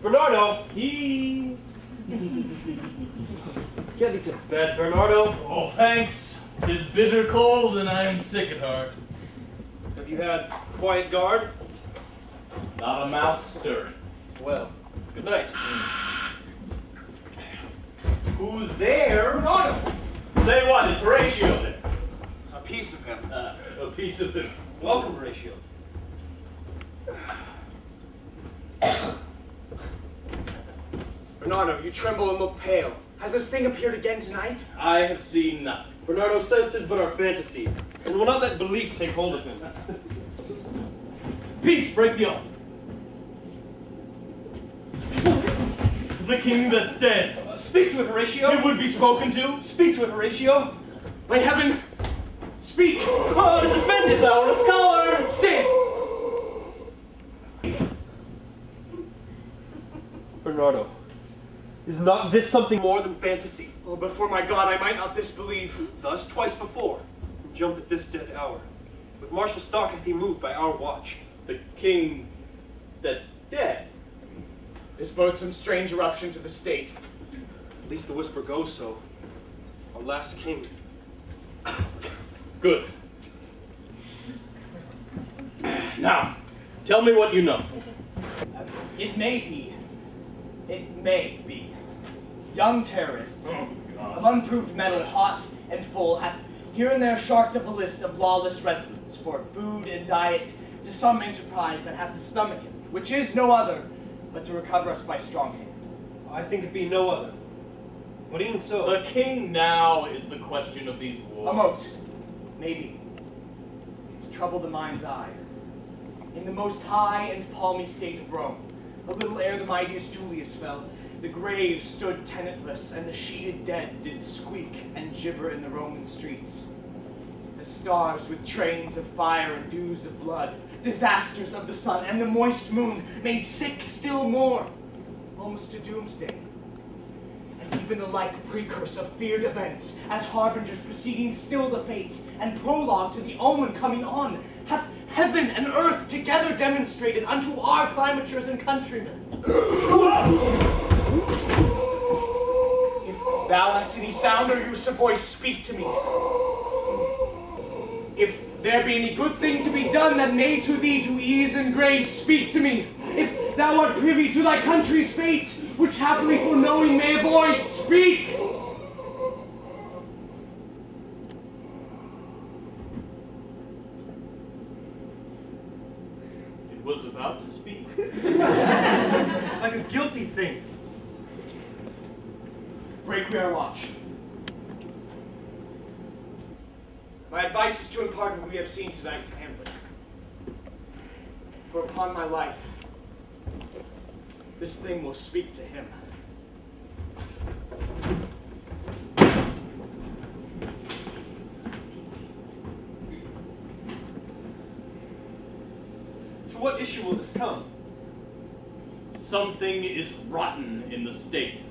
Bernardo! Get thee to bed, Bernardo. Oh, thanks. 'Tis bitter cold and I am sick at heart. Have you had quiet guard? Not a mouse stirring. Well, good night. Who's there? Bernardo! Say what, is Horatio there? A piece of him. A piece of him. Welcome, Horatio. Bernardo, you tremble and look pale. Has this thing appeared again tonight? I have seen nothing. Bernardo says 'tis but our fantasy, and will not let belief take hold of him. Peace, break the oath. The king that's dead. Speak to it, Horatio. It would be spoken to. Speak to it, Horatio. By heaven, speak! Oh, it is offended, thou art a scholar! Stay! Bernardo, is not this something more than fantasy? Oh, before my God, I might not disbelieve. Thus twice before, and jump at this dead hour. With martial stock hath he moved by our watch. The king that's dead. This bodes some strange eruption to the state. At least the whisper goes so. Our last king. Good. Now, tell me what you know. It may be. It may be. Young terrorists of unproved metal, hot and full, have here and there sharked up a list of lawless residents for food and diet to some enterprise that hath the stomach in, which is no other but to recover us by strong hand. I think it be no other. What even so? The king now is the question of these wars. A mote, maybe, to trouble the mind's eye. In the most high and palmy state of Rome, a little ere the mightiest Julius fell, the graves stood tenantless, and the sheeted dead did squeak and gibber in the Roman streets. The stars with trains of fire and dews of blood, disasters of the sun, and the moist moon made sick still more, almost to doomsday. And even the like precursor of feared events, as harbingers preceding still the fates, and prologue to the omen coming on, hath heaven and earth together demonstrated unto our climatures and countrymen. If thou hast any sound or use of voice, speak to me. If there be any good thing to be done that may to thee do ease and grace, speak to me. If thou art privy to thy country's fate, which happily foreknowing may avoid, speak. It was about to speak. Like a guilty thing. Break we our watch. My advice is to impart what we have seen tonight to Hamlet. For upon my life, this thing will speak to him. To what issue will this come? Something is rotten in the state.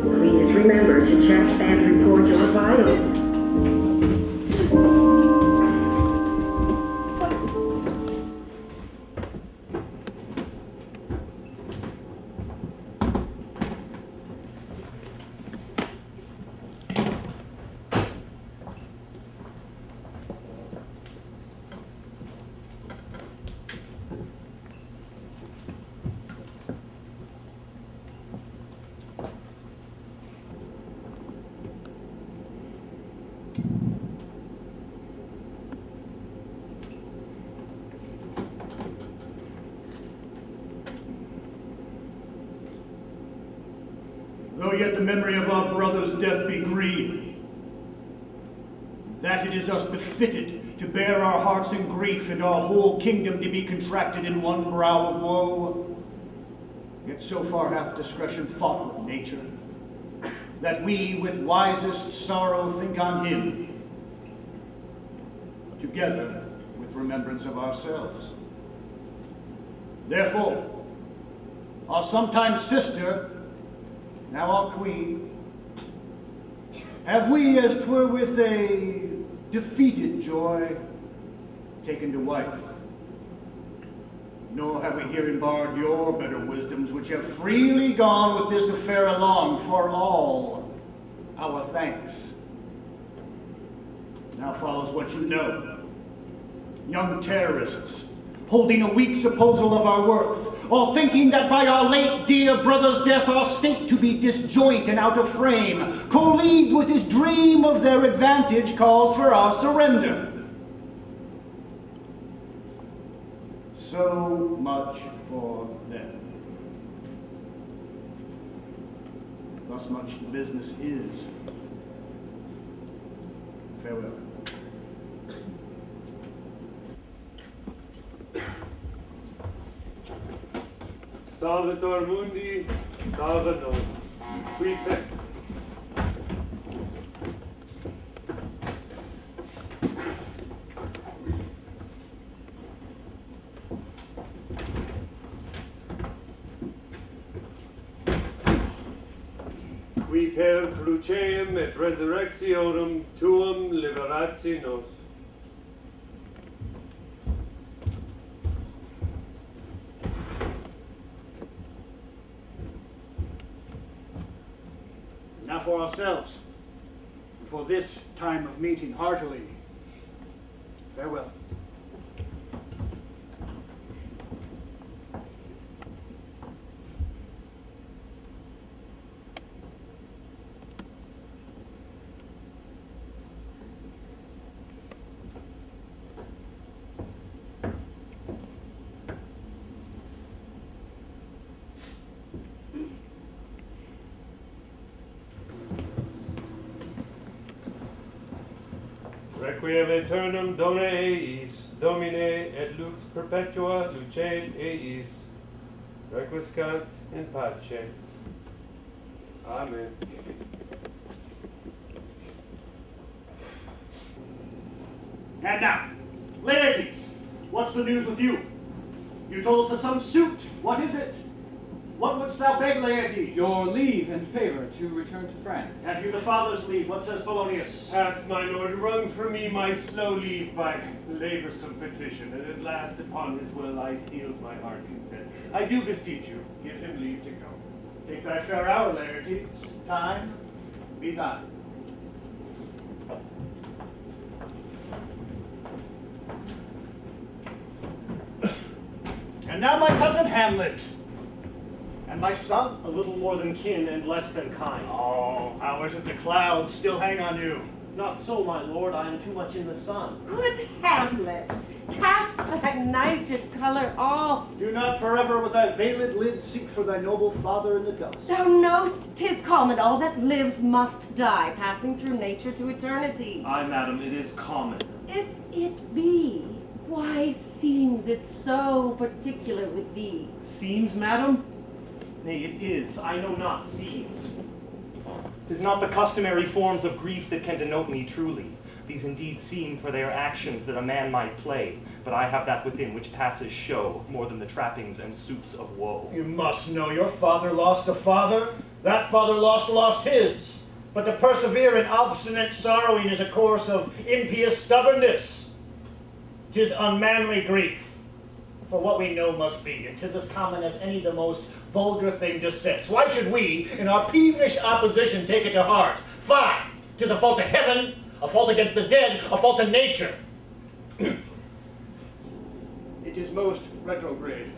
Please remember to check and report your vitals. though yet the memory of our brother's death be green, that it is us befitted to bear our hearts in grief and our whole kingdom to be contracted in one brow of woe, yet so far hath discretion fought with nature, that we with wisest sorrow think on him, together with remembrance of ourselves. Therefore, our sometime sister, now our queen, have we, as 'twere with a defeated joy, taken to wife. Nor have we here embarred your better wisdoms, which have freely gone with this affair along, for all our thanks. Now follows what you know. Young terrorists, holding a weak supposal of our worth, all thinking that by our late dear brother's death our state to be disjoint and out of frame, colleagued with his dream of their advantage, calls for our surrender. So much for them. Thus much the business is. Farewell. Salvator mundi, salva nos. Qui fec. Qui per cruceum et resurrectionem tuum liberatsi nos. Now for ourselves, and for this time of meeting heartily, farewell. Requiem aeternum dona eis, Domine et lux perpetua luce eis, requiescat in pace. Amen. And now, Laertes, what's the news with you? You told us of some suit. What is it? What wouldst thou beg, Laertes? Your leave and favor to return to France. Have you the father's leave? What says Polonius? Hath my lord wrung from me my slow leave by laboursome petition, and at last upon his will I sealed my heart consent. I do beseech you, give him leave to go. Take thy fair hour, Laertes. Time be thine. And now my cousin Hamlet. And my son? A little more than kin and less than kind. Oh, how is it the clouds still hang on you? Not so, my lord, I am too much in the sun. Good Hamlet, cast that nighted colour off. Do not forever with thy veiled lid seek for thy noble father in the dust. Thou know'st 'tis common, all that lives must die, passing through nature to eternity. Aye, madam, it is common. If it be, why seems it so particular with thee? Seems, madam? Nay, it is. I know not seems. 'Tis not the customary forms of grief that can denote me truly. These indeed seem for their actions that a man might play, but I have that within which passes show more than the trappings and suits of woe. You must know your father lost a father. That father lost his. But to persevere in obstinate sorrowing is a course of impious stubbornness. 'Tis unmanly grief. For what we know must be, and 'tis as common as any the most vulgar thing dissets. Why should we, in our peevish opposition, take it to heart? Fine! 'Tis a fault to heaven, a fault against the dead, a fault to nature. It is most retrograde.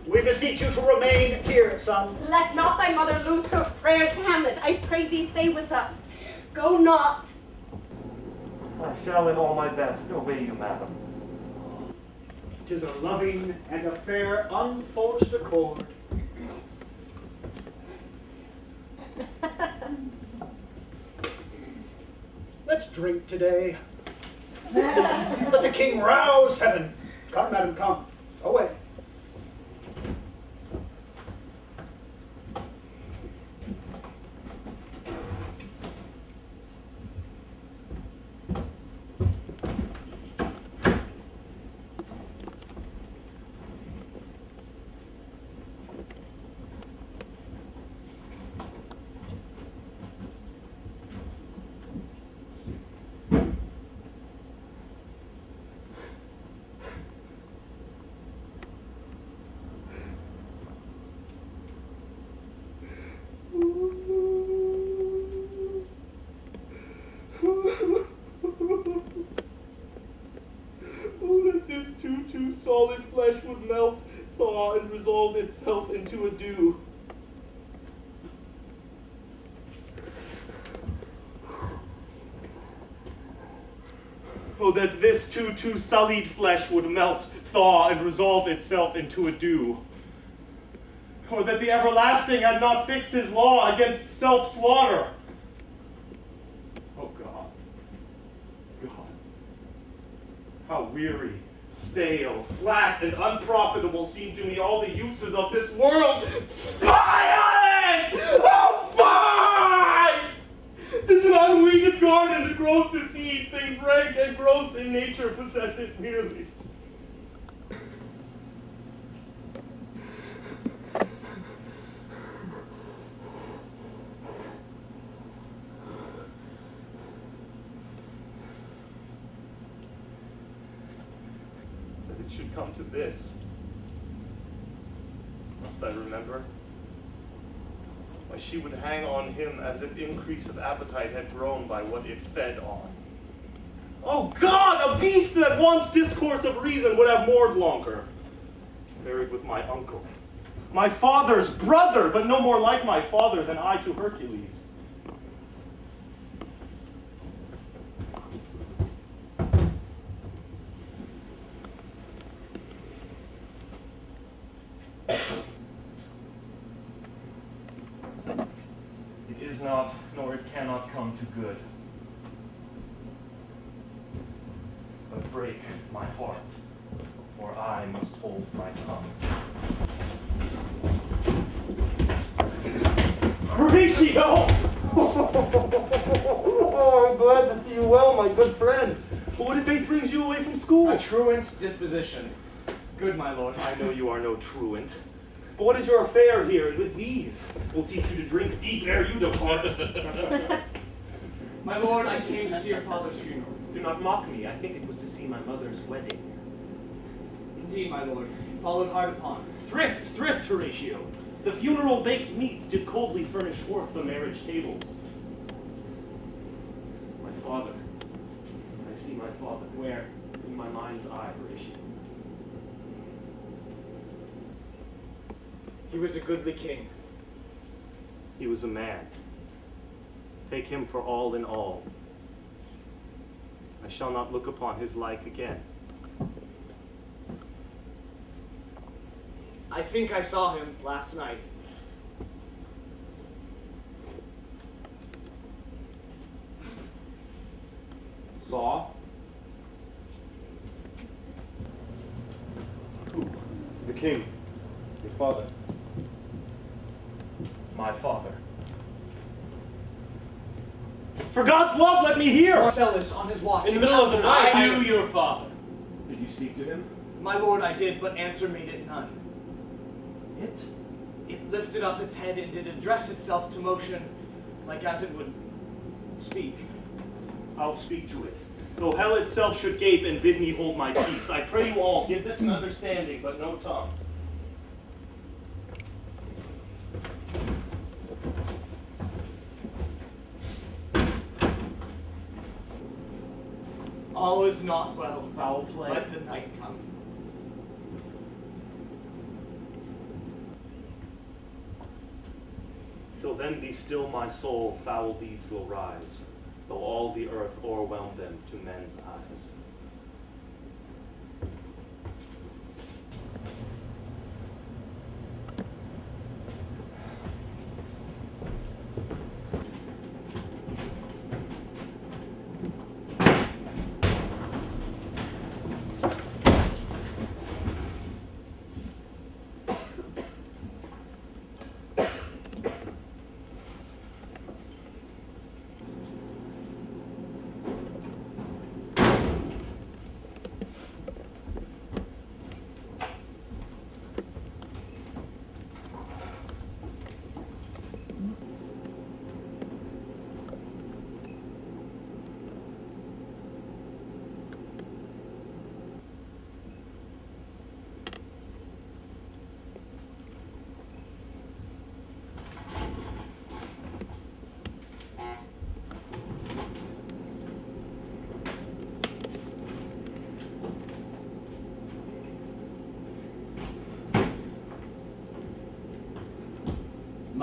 We beseech you to remain here, son. Let not thy mother lose her prayers, Hamlet. I pray thee stay with us. Go not. I shall in all my best obey you, madam. 'Tis a loving and a fair unforced accord. Let's drink today. Let the king rouse heaven. Come, madam, come. Away. Solid flesh would melt, thaw, and resolve itself into a dew. Oh, that this too sullied flesh would melt, thaw, and resolve itself into a dew. Or that the everlasting had not fixed his law against self-slaughter. Oh, God. God. How weary, stale, flat, and unprofitable seem to me all the uses of this world. Fie! Oh, fie! 'Tis an unweeded garden that grows to seed. Things rank and gross in nature possess it merely. Should come to this. Must I remember? Why, she would hang on him as if increase of appetite had grown by what it fed on. Oh God, a beast that wants discourse of reason would have moored longer. Married with my uncle, my father's brother, but no more like my father than I to Hercules. Not, nor it cannot come to good. But break my heart, or I must hold my tongue. Horatio! Oh, I'm glad to see you well, my good friend. But what if fate brings you away from school? A truant disposition. Good, my lord. I know you are no truant. But what is your affair here with these? We'll teach you to drink deep ere you depart. My lord, I came to see your father's funeral. Do not mock me. I think it was to see my mother's wedding. Indeed, my lord. It followed hard upon. Thrift, Horatio. The funeral baked meats did coldly furnish forth the marriage tables. My father. I see my father. Where? In my mind's eye, Horatio. He was a goodly king. He was a man. Take him for all in all. I shall not look upon his like again. I think I saw him last night. Saw? Who? The king, your father. My father. For God's love, let me hear! Marcellus on his watch. In the middle of the night. I knew your father. Did you speak to him? My lord, I did, but answer made it none. It? It lifted up its head and did address itself to motion, like as it would speak. I'll speak to it. Though hell itself should gape and bid me hold my peace, I pray you all, give this an understanding, but no tongue. All is not well. Foul play. Let the night come. Till then be still my soul, foul deeds will rise, though all the earth o'erwhelm them to men's eyes.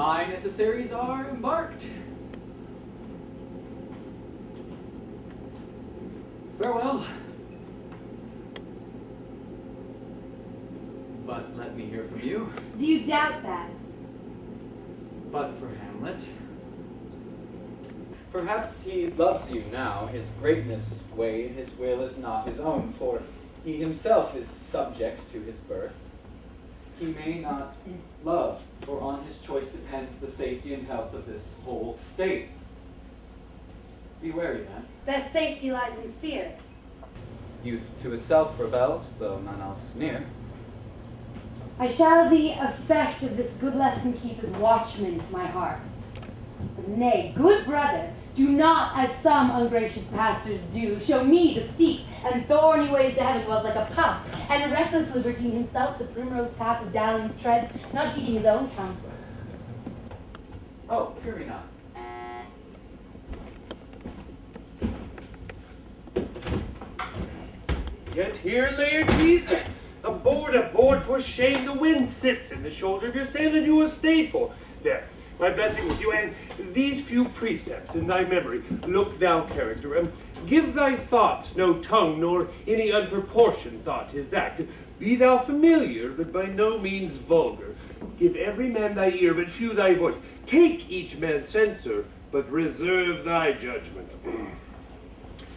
My necessaries are embarked. Farewell. But let me hear from you. Do you doubt that? But for Hamlet. Perhaps he loves you now. His greatness weighed, his will is not his own, for he himself is subject to his birth. He may not love, for on his choice depends the safety and health of this whole state. Be wary then. Best safety lies in fear. Youth to itself rebels, though none else near. I shall the effect of this good lesson keep as watchman to my heart. But nay, good brother, do not, as some ungracious pastors do, show me the steep and thorny ways to heaven was like a pup, and reckless libertine himself the primrose path of dalliance treads, not heeding his own counsel. Oh, fear me not. Get here, Laertes. Aboard, for shame, the wind sits in the shoulder of your sail, and you are stayed for. There, my blessing with you, and these few precepts in thy memory. Look thou, character, give thy thoughts no tongue, nor any unproportioned thought his act. Be thou familiar, but by no means vulgar. Give every man thy ear, but few thy voice. Take each man's censor, but reserve thy judgment.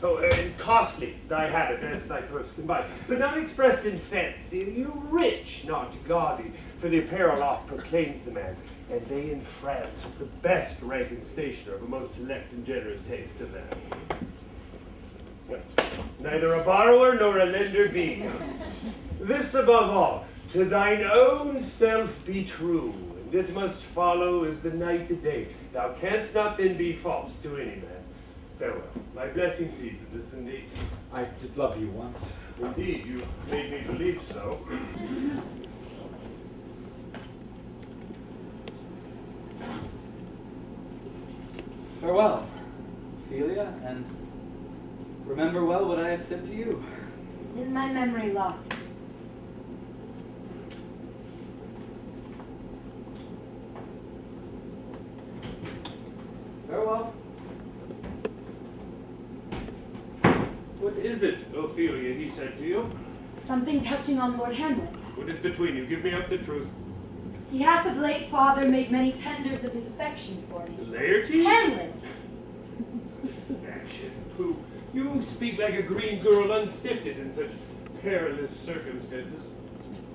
Oh, and costly thy habit as thy purse can buy, but not expressed in fancy. You rich, not gaudy, for the apparel oft proclaims the man, and they in France the best rank and station are of a most select and generous taste of them. Neither a borrower nor a lender be. This above all, to thine own self be true, and it must follow as the night the day. Thou canst not then be false to any man. Farewell. My blessing season this indeed. I did love you once. Indeed, you made me believe so. Farewell, Ophelia, and remember well what I have said to you. It is in my memory locked. Farewell. What is it, Ophelia, he said to you? Something touching on Lord Hamlet. What is between you? Give me up the truth. He hath of late, father, made many tenders of his affection for me. Laertes? Hamlet! Affection? Who? You speak like a green girl unsifted in such perilous circumstances.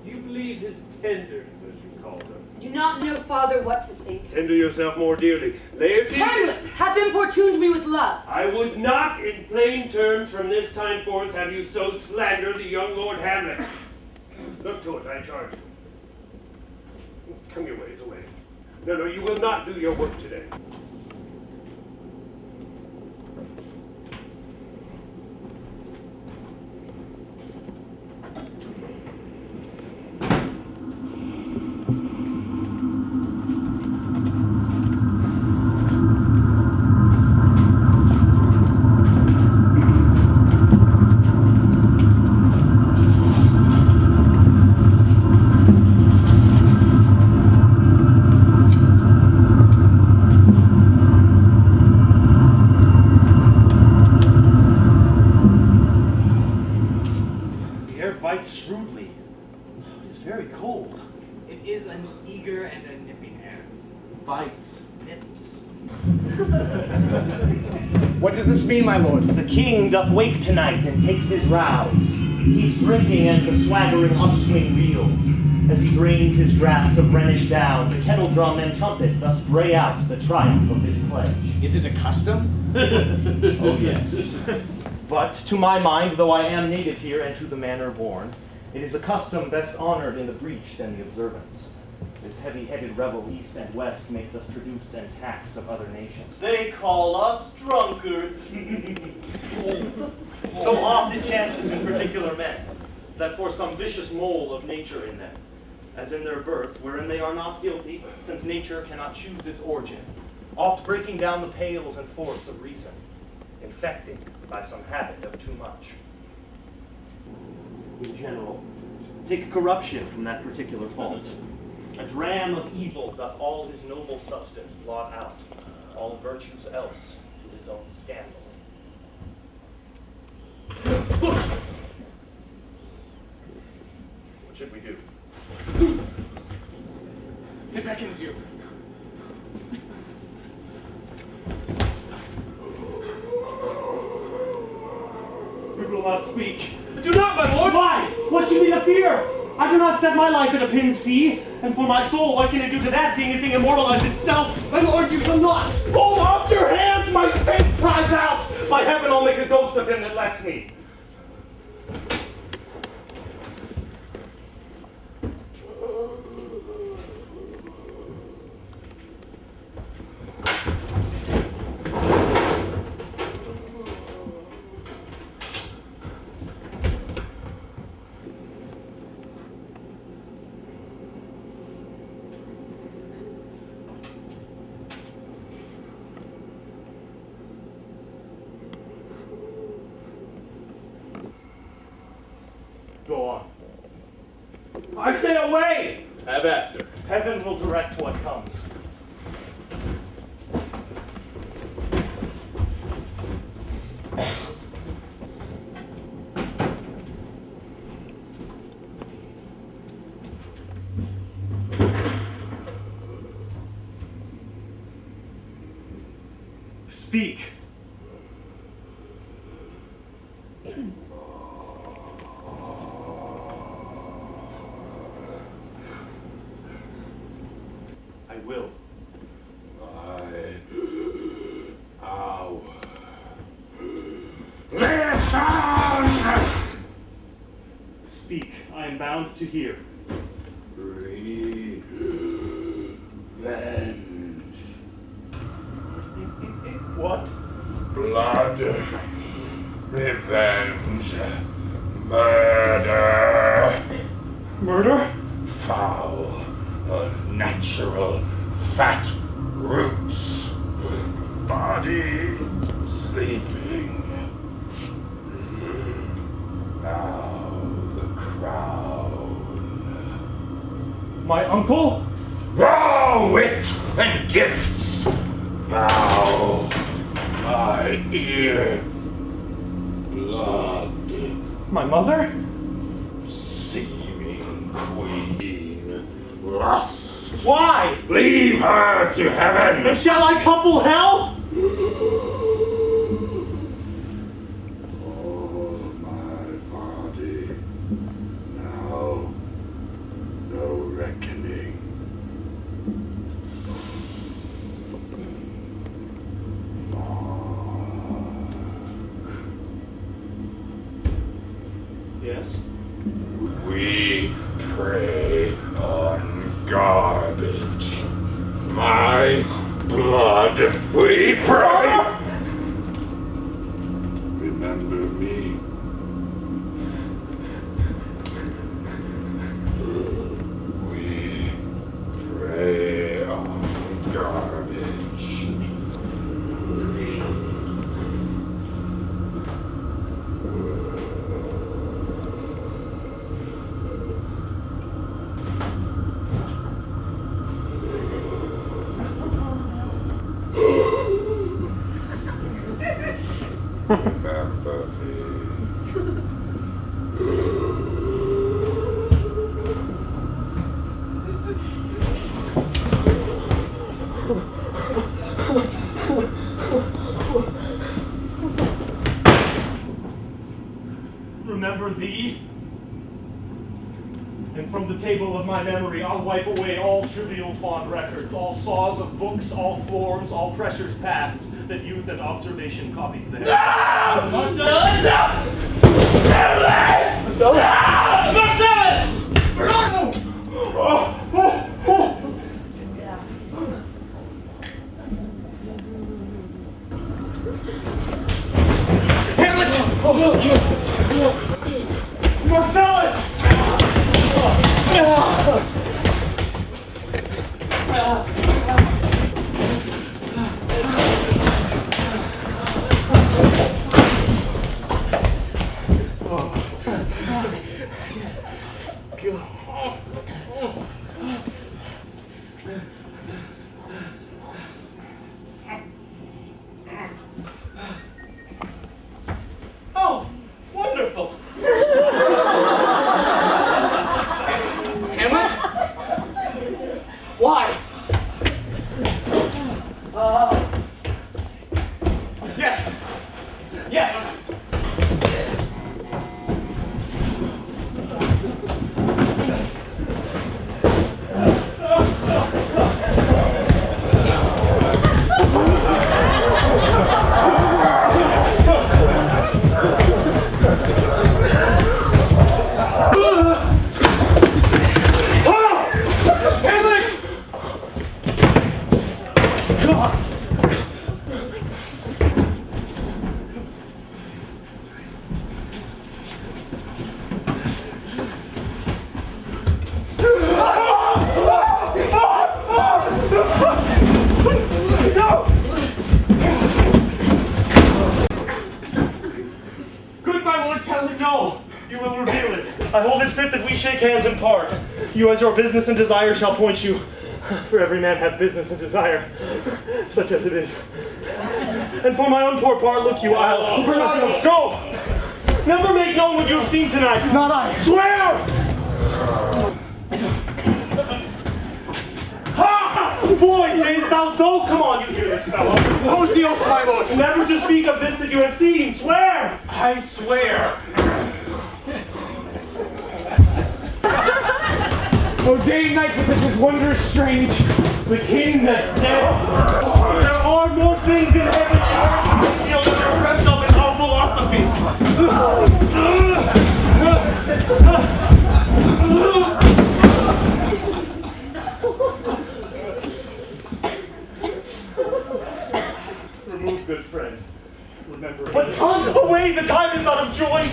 Do you believe his tenders, as you call them? I do not know, father, what to think. Tender yourself more dearly. Laertes? Hamlet hath importuned me with love. I would not, in plain terms, from this time forth, have you so slander the young Lord Hamlet. Look to it, I charge you. Come your ways away. No, you will not do your work today. Shrewdly. It is very cold. It is an eager and a nipping air. Bites, nips. What does this mean, my lord? The king doth wake tonight and takes his rouse, keeps drinking and the swaggering upswing reels. As he drains his draughts of Rhenish down, the kettle drum and trumpet thus bray out the triumph of his pledge. Is it a custom? Oh yes. But to my mind, though I am native here and to the manor born, it is a custom best honored in the breach than the observance. This heavy-headed revel east and west makes us traduced and taxed of other nations. They call us drunkards. So oft it chances in particular men, that for some vicious mole of nature in them, as in their birth, wherein they are not guilty, since nature cannot choose its origin, oft breaking down the pales and forts of reason, infecting by some habit of too much. In general, take corruption from that particular fault. A dram of evil doth all his noble substance blot out, all virtues else to his own scandal. What should we do? It beckons you. We will not speak. Do not, my lord! Why? What should be the fear? I do not set my life at a pin's fee, and for my soul, what can it do to that, being a thing immortal as itself? My lord, you shall not! Hold off your hands, my faith cries out! By heaven, I'll make a ghost of him that lets me. Go on. I say away! Have after. Heaven will direct what comes. Speak. I will. Listen! Speak. I am bound to hear. Revenge. What? Blood. Revenge. Murder. Murder? Foul. Unnatural. Fat roots. Body sleeping. Now the crown. My uncle? Raw wit and gifts. Vow my ear. Blood. My mother? Seeming queen. Lust. Why? Leave her to heaven. And shall I couple hell? Oh, my body. Now, no reckoning. Yes. We prey on garbage. My blood, we prey. Remember me. We prey on garbage. Remember me. Remember thee? And from the table of my memory, I'll wipe away all trivial fond records, all saws of books, all forms, all pressures past, that youth and observation copied there. No! Marcellus! Marcellus! No! Marcellus! Bernardo! Hamlet! Marcellus! You will reveal it. I hold it fit that we shake hands and part. You as your business and desire shall point you. For every man hath business and desire, such as it is. And for my own poor part, look you, I'll... Bernardo! Go! Never make known what you have seen tonight. Not I. Swear! Ha! Boy, sayest thou so? Come on, you hear this fellow. Who's the oath, my lord? Never to speak of this that you have seen. Swear! I swear. Bodeen night, but this is wondrous strange. The king that's dead. There are more things in heaven and earth than the shield that are dreamt of in our philosophy. Remove, good friend. Remember. But away, the time is out of joint.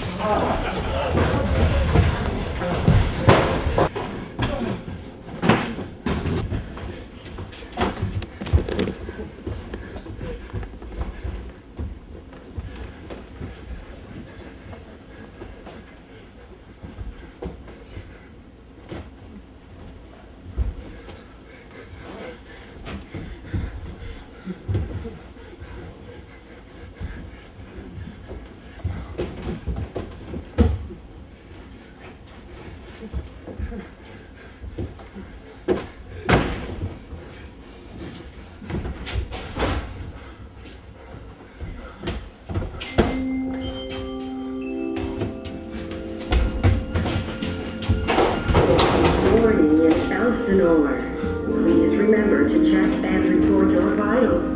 Please remember to check and report your vitals.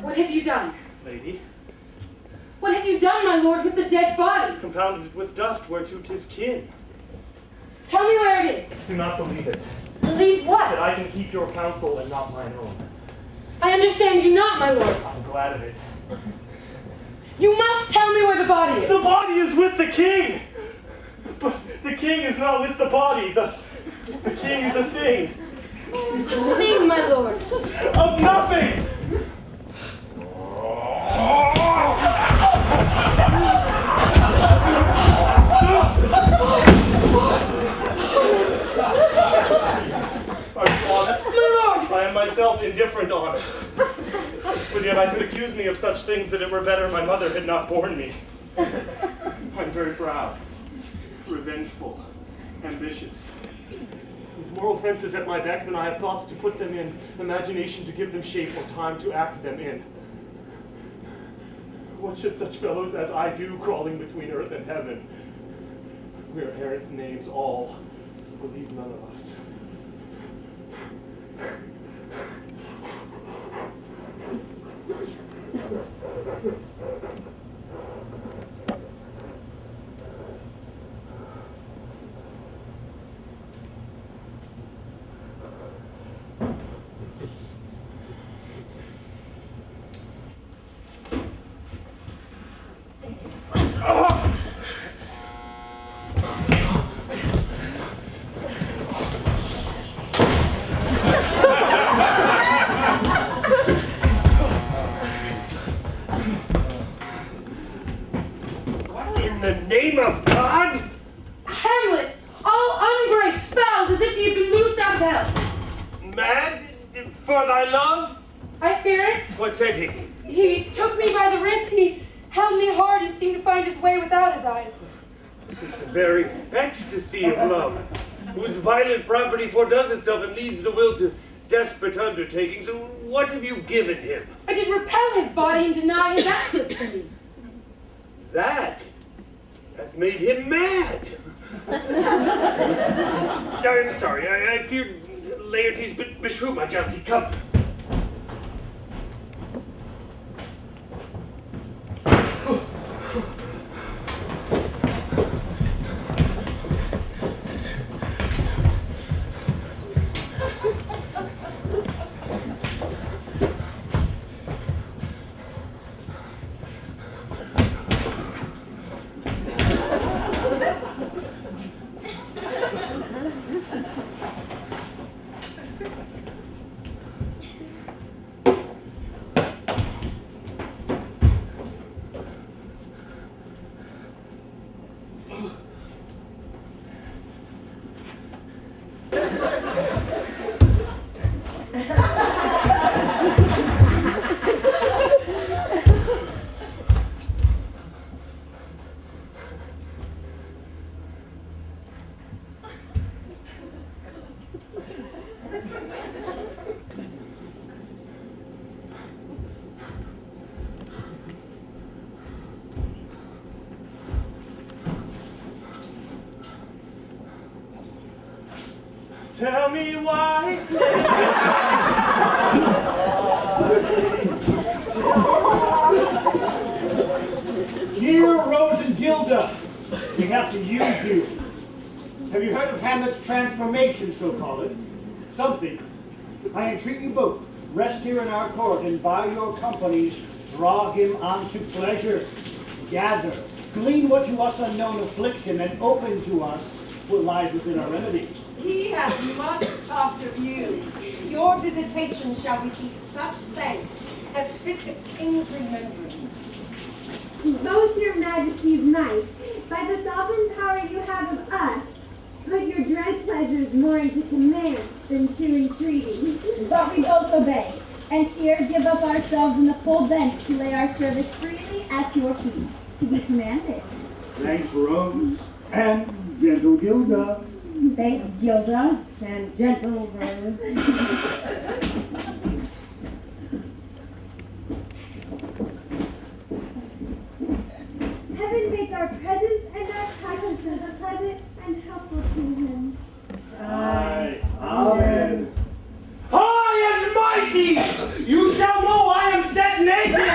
What have you done? Lady, What have you done, my lord, with the dead body? compounded with dust whereto 'tis kin. Tell me where it is. Do not believe it. Believe That what? I can keep your counsel and not mine own. I understand you not, my lord. I'm glad of it. You must tell me where the body is. The body is with the king! But the king is not with the body. The king is a thing. Thing, my lord. Of nothing! Are you honest? My lord! I am myself indifferent honest. But yet I could accuse me of such things that it were better my mother had not borne me. I'm very proud, revengeful, ambitious. With moral fences at my beck, then I have thoughts to put them in, imagination to give them shape, or time to act them in. What should such fellows as I do crawling between earth and heaven? We are errant knaves all, believe none of us. In the name of God? Hamlet, all ungraced, fouled as if he had been loosed out of hell. Mad for thy love? I fear it. What said he? He took me by the wrist, he held me hard, he seemed to find his way without his eyes. This is the very ecstasy of love, whose violent property foredoes itself and leads the will to desperate undertakings. What have you given him? I did repel his body and deny his access to me. That hath made him mad. I'm sorry, I feared Laertes beshrew my jealousy. Come. Tell me why. Dear Rose and Gilda, we have to use you. Have you heard of Hamlet's transformation, so call it? Something. I entreat you both, rest here in our court, and by your companies, draw him unto pleasure. Gather, glean what to us unknown afflicts him, and open to us what lies within our remedy. He has much talked of you. Your visitation shall receive such thanks as fits a king's remembrance. Both your majesty's might, by the sovereign power you have of us, put your dread pleasures more into command than to entreaty. But we both obey, and here give up ourselves in the full bench to lay our service freely at your feet, to be commanded. Thanks, Rose, and gentle Gilda. Thanks, Gilda, and gentle Rose. Heaven make our presence and our presences pleasant and helpful to him. Aye. Amen. High and mighty! You shall know I am set naked!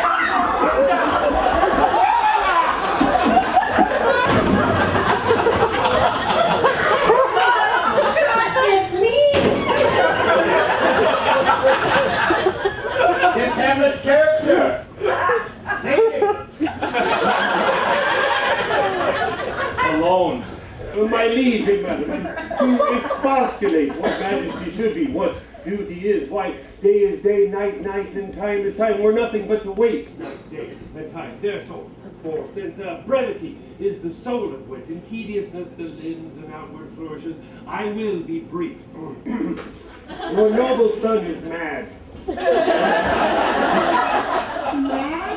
It's Hamlet's character. Alone. My liege and madam, to expostulate what majesty should be, what duty is. Why, day is day, night, night, and time is time. We're nothing but to waste night, day, and time. Therefore, since brevity is the soul of wit, and tediousness the limbs and outward flourishes, I will be brief. Your noble son is mad.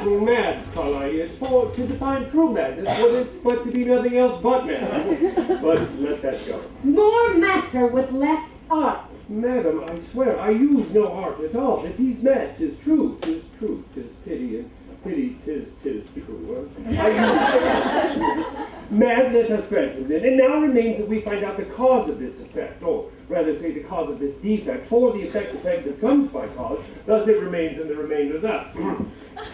Mad, call I it, for to define true madness, what is but to be nothing else but mad. But let that go. More matter with less art. Madam, I swear I use no art at all. If he's mad, 'tis true, 'tis truth, 'tis pity, and pity, 'tis true. I use mad, let us grant him then. And now remains that we find out the cause of this effect, or rather say the cause of this defect, for the effect that comes by cause, thus it remains in the remainder thus.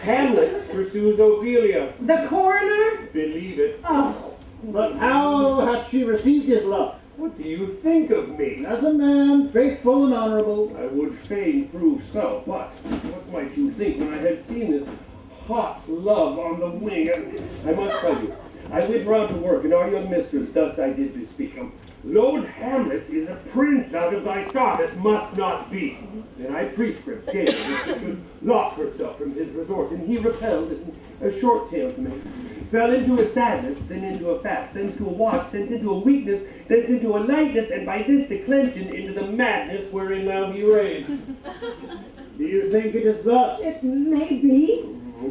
Hamlet pursues Ophelia. The coroner? Believe it. Oh. But how hath she received his love? What do you think of me? As a man, faithful and honorable. I would fain prove so, but what might you think when I had seen this hot love on the wing? I must tell you, I went round to work, and our young mistress thus I did bespeak him. Lord Hamlet is a prince out of thy star. This must not be. Then I prescripts gave her that she should lock herself from his resort, and he repelled it in a short tale to me. Fell into a sadness, then into a fast, thence to a watch, thence into a weakness, thence into a lightness, and by this declension into the madness wherein now he raves. Do you think it is thus? It may be.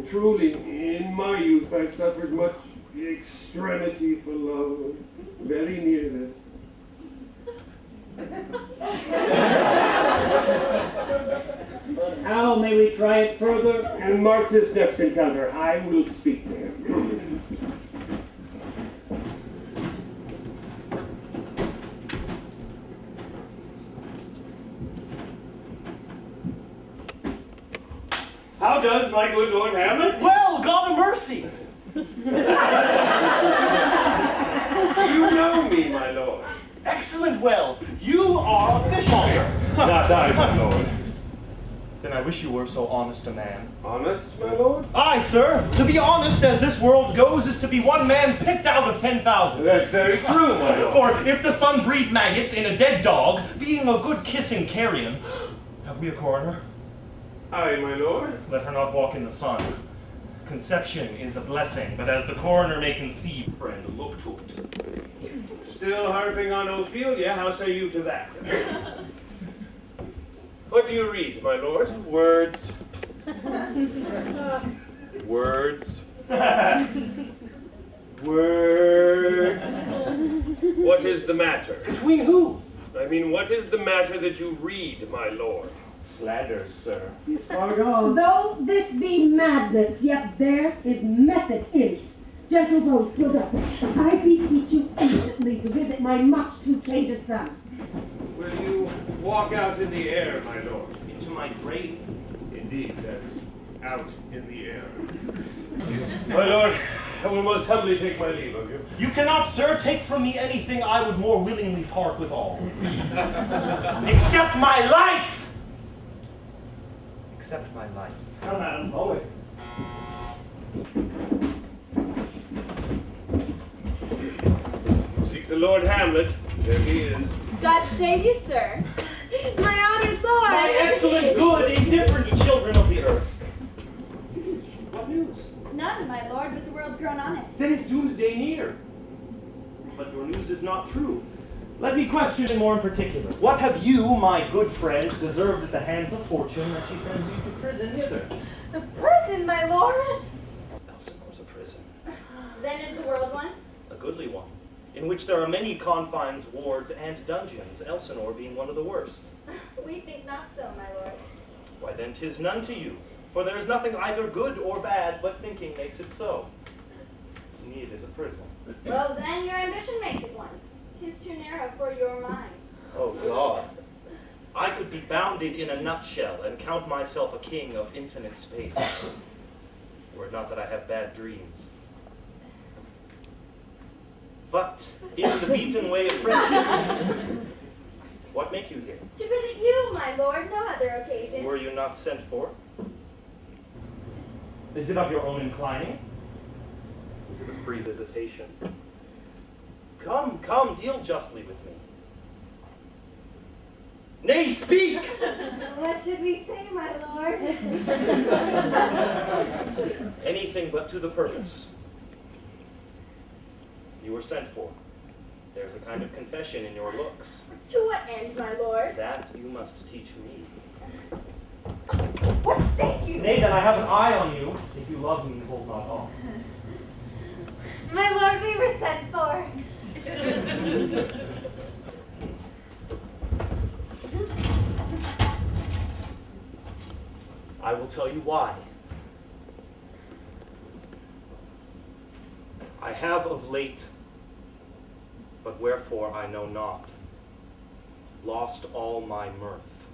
Truly, in my youth I suffered much extremity for love, very near this. But how may we try it further? And mark this next encounter. I will speak to him. How does my good Lord Hamlet? Well, God of mercy! You know me, my lord. Excellent well. You are a fishmonger. Not I, my lord. Then I wish you were so honest a man. Honest, my lord? Aye, sir. To be honest as this world goes is to be one man picked out of 10,000. That's very true, my lord. For if the sun breed maggots in a dead dog, being a good kissing carrion, have we a coroner? Aye, my lord. Let her not walk in the sun. Conception is a blessing, but as the coroner may conceive, friend, look to it. Still harping on Ophelia, how say you to that? What do you read, my lord? Words. Words. Words. What is the matter? Between who? I mean, what is the matter that you read, my lord? Slanders, sir. He's far gone. Though this be madness, yet there is method in it. Gentle Rose, Gilda, I beseech you instantly to visit my much too changed son. Will you walk out in the air, my lord? Into my grave. Indeed, that's out in the air. My lord, I will most humbly take my leave of you. You cannot, sir, take from me anything I would more willingly part with all. Except my life! Except my life. Come, Madam Poet. Seek the Lord Hamlet. There he is. God save you, sir. My honored lord. My excellent, good, indifferent children of the earth. What news? None, my lord, but the world's grown honest. Then is doomsday near. But your news is not true. Let me question it more in particular. What have you, my good friends, deserved at the hands of fortune that she sends you to prison hither? The prison, my lord. Elsinore's a prison. Then is the world one? A goodly one, in which there are many confines, wards, and dungeons, Elsinore being one of the worst. We think not so, my lord. Why then 'tis none to you, for there is nothing either good or bad, but thinking makes it so. To me it is a prison. Well, then your ambition makes it one. 'Tis too narrow for your mind. Oh God, I could be bounded in a nutshell and count myself a king of infinite space, were it not that I have bad dreams. But in the beaten way of friendship, what make you here? To visit you, my lord, no other occasion. Were you not sent for? Is it of your own inclining? Is it a free visitation? Come, come, deal justly with me. Nay, speak! What should we say, my lord? Anything but to the purpose. You were sent for. There's a kind of confession in your looks. To what end, my lord? That you must teach me. What say you? Nay, that I have an eye on you. If you love me, hold not off. My lord, we were sent for. I will tell you why. I have of late, but wherefore I know not, lost all my mirth.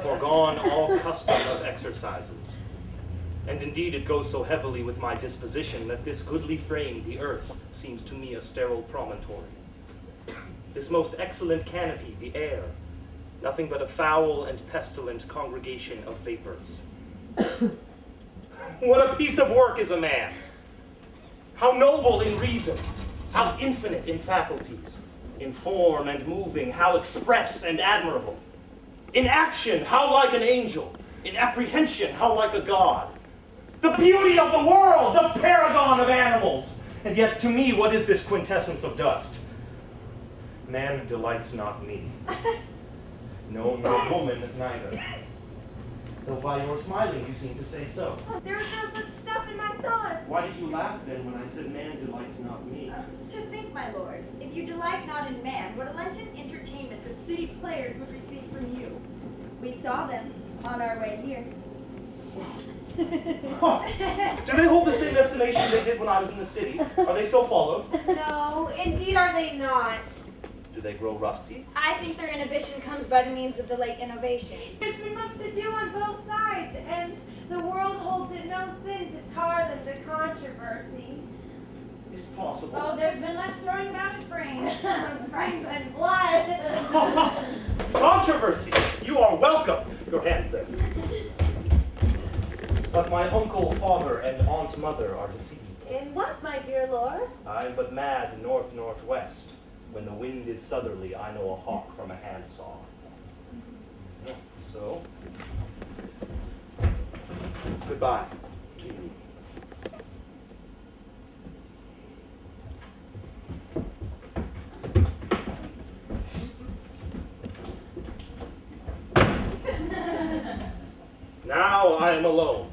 Forgone all custom of exercises. And indeed it goes so heavily with my disposition that this goodly frame, the earth, seems to me a sterile promontory. This most excellent canopy, the air, nothing but a foul and pestilent congregation of vapors. What a piece of work is a man! How noble in reason, how infinite in faculties, in form and moving, how express and admirable. In action, how like an angel, in apprehension, how like a god. The beauty of the world, the paragon of animals. And yet to me, what is this quintessence of dust? Man delights not me. No, nor woman neither. Though by your smiling you seem to say so. There is no such stuff in my thoughts. Why did you laugh then when I said man delights not me? To think, my lord, if you delight not in man, what a Lenten entertainment the city players would receive from you. We saw them on our way here. Do they hold the same estimation they did when I was in the city? Are they so followed? No, indeed are they not. Do they grow rusty? I think their inhibition comes by the means of the late innovation. There's been much to do on both sides, and the world holds it no sin to tar them to controversy. Is it possible? Oh, there's been much throwing about of brains. Brains and blood. Controversy! You are welcome. Your hands then. But my uncle, father, and aunt mother are deceived. In what, my dear lord? I'm but mad north-northwest. When the wind is southerly, I know a hawk from a handsaw. So, goodbye to you. Now I am alone.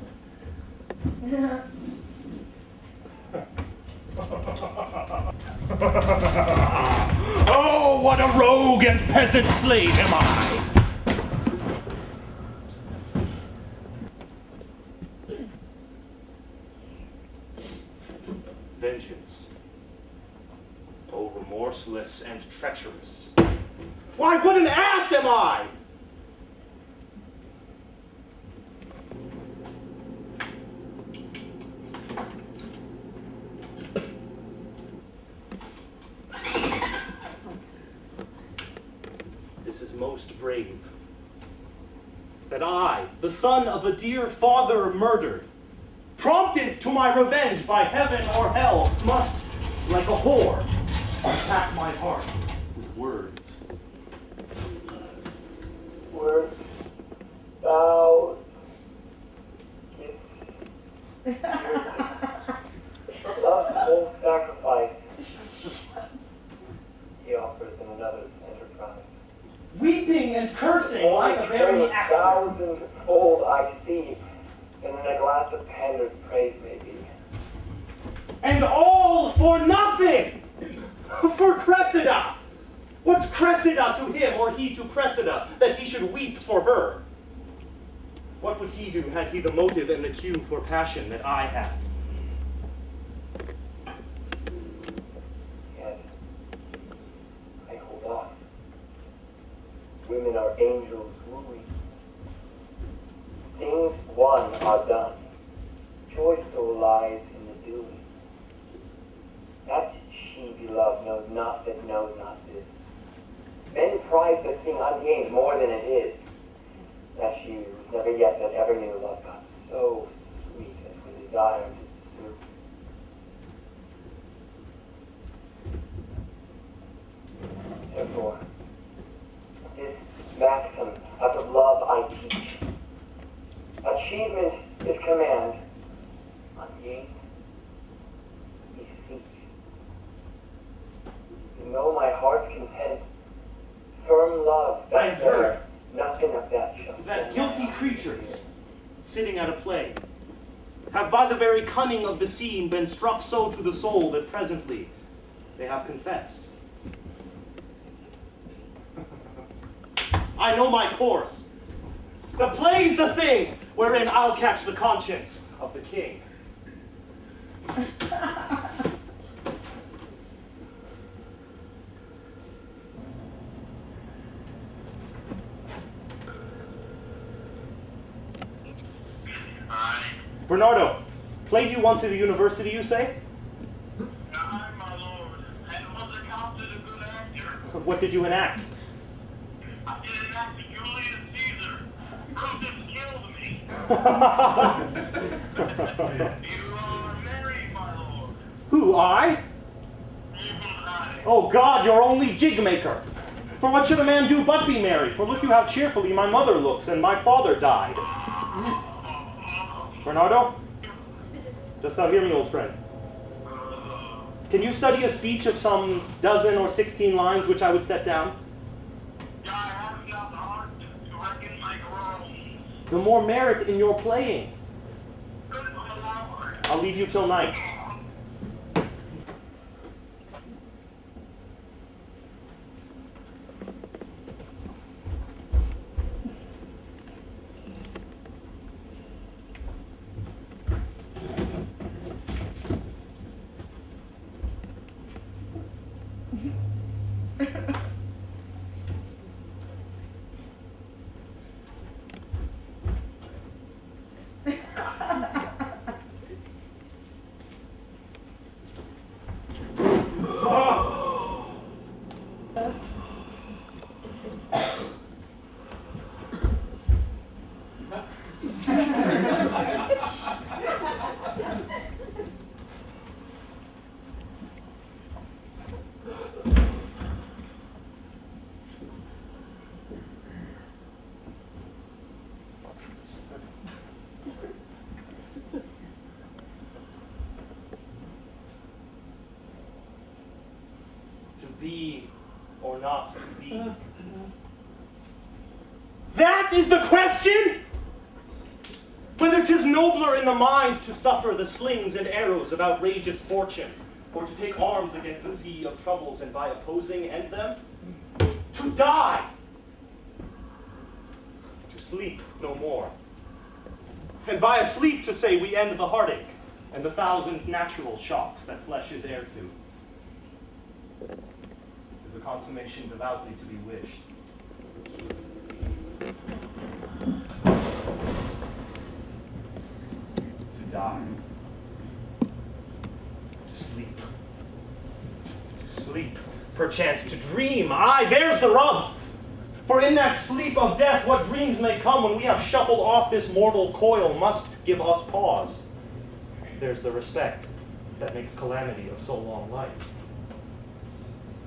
Oh, what a rogue and peasant slave am I! Vengeance. Oh, remorseless and treacherous. Why, what an ass am I! This is most brave. That I, the son of a dear father murdered, prompted to my revenge by heaven or hell, must, like a whore, attack my heart with words. Words, vows, gifts, tears, love's whole sacrifice. He offers in another's enterprise. Weeping and cursing like a very actor. 1,000-fold I see, and in a glass of pander's praise may be. And all for nothing! For Cressida! What's Cressida to him, or he to Cressida, that he should weep for her? What would he do had he the motive and the cue for passion that I have? Yet, I hold off. Women are angels wooing. Things won are done. Joy so lies in the doing. That she beloved knows not that knows not this. Men prize the thing ungained more than it is. That she was never yet that ever knew love got so sweet as when desire did sue. Therefore, this maxim out of love I teach. Achievement is command. Ungained, we seek. You know my heart's content. Firm love, I've heard nothing of that shall that guilty creatures, sitting at a play, have by the very cunning of the scene been struck so to the soul that presently they have confessed. I know my course. The play's the thing wherein I'll catch the conscience of the king. Bernardo, played you once at the university, you say? Aye, my lord, and was accounted a good actor. What did you enact? I did enact Julius Caesar. Brutus killed me. You are married, my lord. Who, I? Oh God, you're only jig-maker. For what should a man do but be married? For look you how cheerfully my mother looks, and my father died. Bernardo? Dost thou hear me, old friend? Can you study a speech of some 12 or 16 lines which I would set down? I have not the heart to reckon my groans. The more merit in your playing. I'll leave you till night. Be or not to be? That is the question! Whether 'tis nobler in the mind to suffer the slings and arrows of outrageous fortune, or to take arms against the sea of troubles and by opposing end them, to die, to sleep no more, and by a sleep to say we end the heartache and the 1,000 natural shocks that flesh is heir to. is a consummation devoutly to be wished. To die. To sleep. To sleep. Perchance to dream. Aye, there's the rub! For in that sleep of death, what dreams may come when we have shuffled off this mortal coil must give us pause. There's the respect that makes calamity of so long life.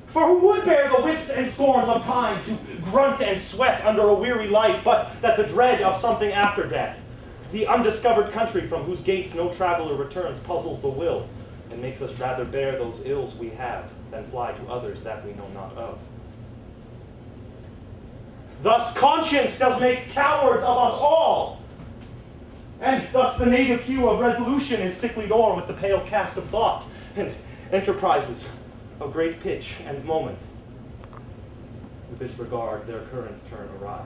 For who would bear the whips and scorns of time to grunt and sweat under a weary life, but that the dread of something after death, the undiscovered country from whose gates no traveler returns, puzzles the will, and makes us rather bear those ills we have than fly to others that we know not of. Thus conscience does make cowards of us all, and thus the native hue of resolution is sicklied o'er with the pale cast of thought, and enterprises of great pitch and moment, with this regard their currents turn awry,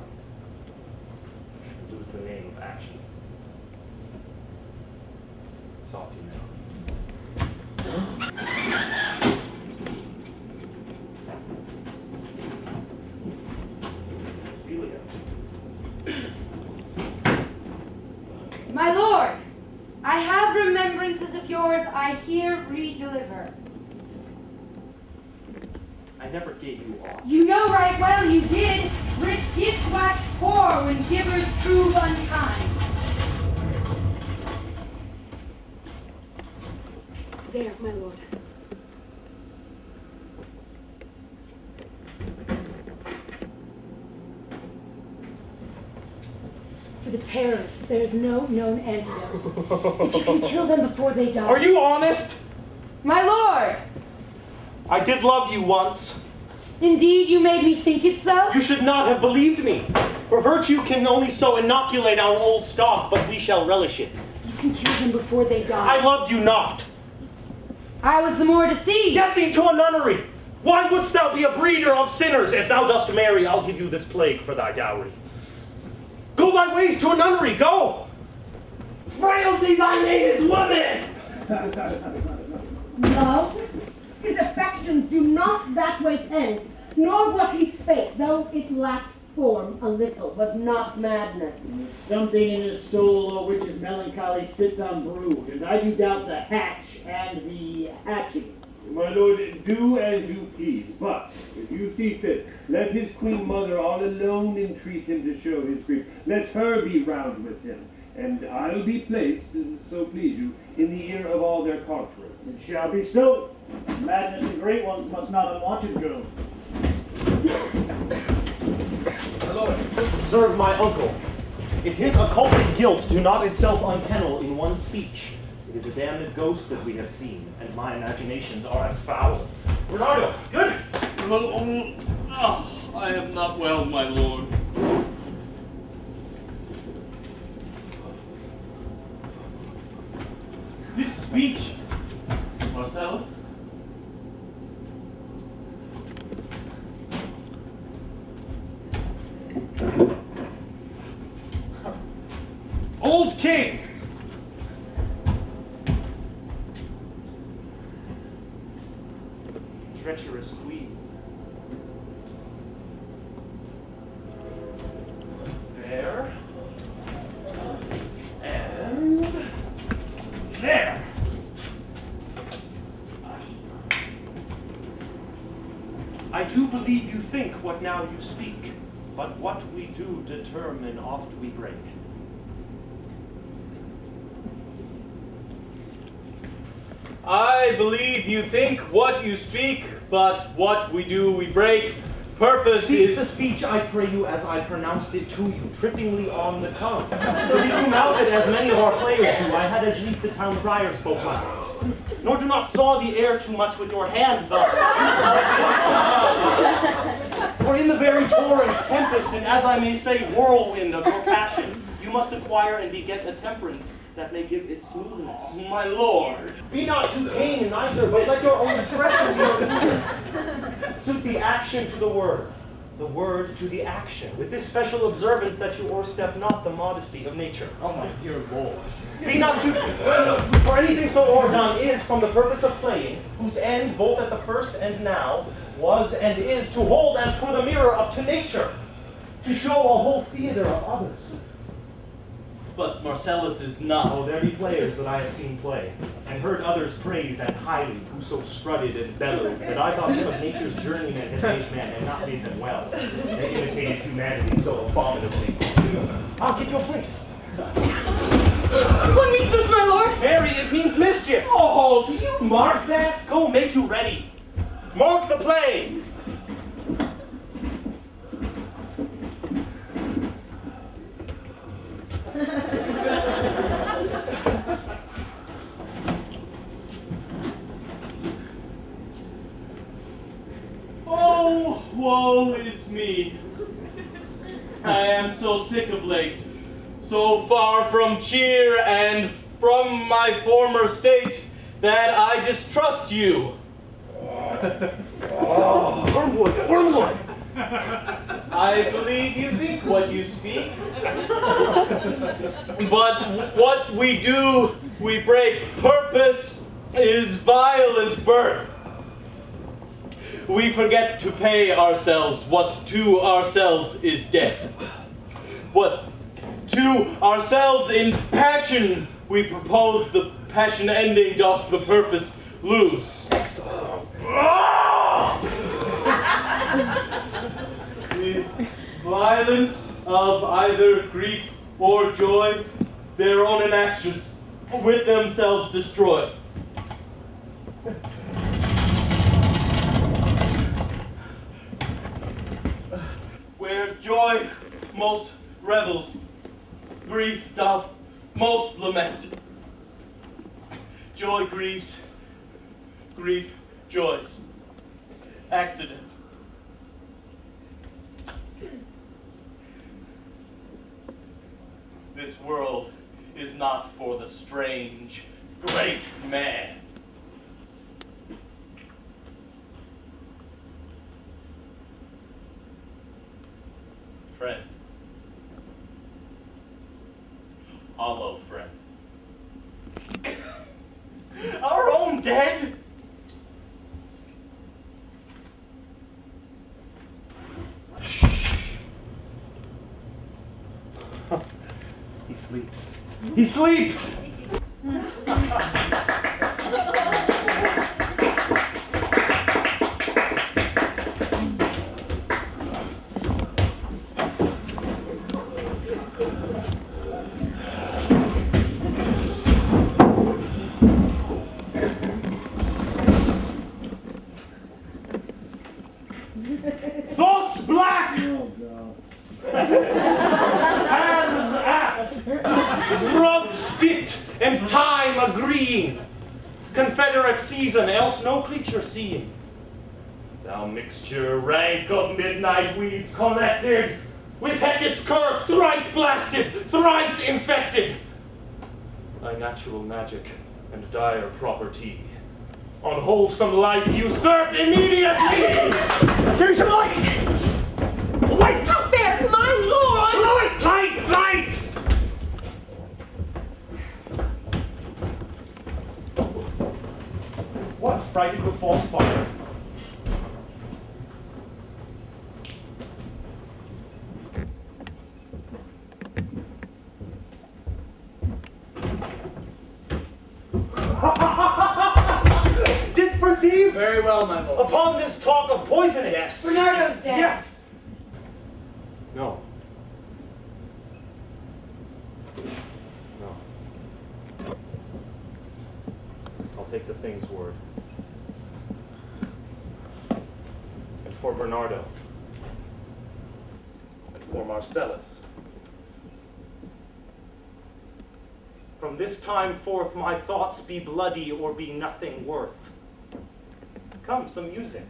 and lose the name of action. Soft you now. My lord, I have remembrances of yours I here re-deliver. I never gave you aught. You know right well you did. Rich gifts wax poor when givers prove unkind. There, my lord. For the terrorists, there's no known antidote. If you can kill them before they die. Are you honest? My lord! I did love you once. Indeed, you made me think it so? You should not have believed me. For virtue can only so inoculate our old stock, but we shall relish it. You can kill them before they die. I loved you not. I was the more deceived. Get thee to a nunnery. Why wouldst thou be a breeder of sinners? If thou dost marry, I'll give you this plague for thy dowry. Go thy ways to a nunnery, go! Frailty, thy name is woman! Love? His affections do not that way tend, nor what he spake, though it lacked form a little, was not madness. Something in his soul o'er which his melancholy sits unbrewed, and I do doubt the hatch and the hatching. My lord, do as you please, but if you see fit, let his queen mother all alone entreat him to show his grief. Let her be round with him, and I'll be placed, so please you, in the ear of all their conference. It shall be so. Madness and great ones must not unwatched go. My lord, observe my uncle. If his occulted guilt do not itself unkennel in one speech, it is a damned ghost that we have seen, and my imaginations are as foul. Bernardo, good! I am not well, my lord. This speech, Marcellus? Old king! Treacherous queen. There. And there. I do believe you think what now you speak, but what we do determine oft we break. I believe you think what you speak, but what we do we break. Purpose Speak is... the speech, I pray you, as I pronounced it to you, trippingly on the tongue. For if you mouth it as many of our players do, I had as lief the town crier spoke lines. Nor do not saw the air too much with your hand thus. For in the very torrent, tempest, and as I may say, whirlwind of your passion, you must acquire and beget a temperance that may give it smoothness. My lord. Be not too keen in either, but let your own discretion be your tutor. Suit the action to the word. the word to the action, with this special observance that you o'erstep not the modesty of nature. Oh, my dear lord. Be not too, for anything so o'erdone is from the purpose of playing, whose end both at the first and now was and is to hold as 'twere the mirror up to nature, to show a whole theatre of others. But Marcellus is not. Oh, there be players that I have seen play, and heard others praise and highly, who so strutted and bellowed, that I thought some of nature's journeymen had made men, and not made them well. They imitated humanity so abominably. I'll give you a place. What means this, my lord? Mary, it means mischief. Oh, do you mark that? Go, make you ready. Mark the play. Oh, woe is me. I am so sick of late, so far from cheer and from my former state, that I distrust you. Wormwood, wormwood. I believe you think what you speak. But what we do, we break. Purpose is violent birth. We forget to pay ourselves what to ourselves is dead. What to ourselves in passion we propose, the passion ending doth the purpose lose. Excellent. The violence of either grief or joy, their own inactions with themselves destroy. Where joy most revels, grief doth most lament. Joy grieves, grief joys. Accident. This world is not for the strange, great man. Friend. Hollow friend. Our own dead? He sleeps. He sleeps! Thoughts black! Hands apt! Drugs fit and time agreeing! Confederate season, else no creature seeing. Thou mixture rank of midnight weeds collected, with Hecate's curse thrice blasted, thrice infected. Thy natural magic and dire property, on wholesome life usurp immediately! There's a light! Light! How fares my lord? Light! Light! Light! What frighted with false fire? Didst perceive? Very well, my lord. Upon this talk of poisoning. Yes. Bernardo's dead. Yes. No. No. I'll take the thing's word. And for Bernardo. And for Marcellus. From this time forth my thoughts be bloody or be nothing worth. Come, some music.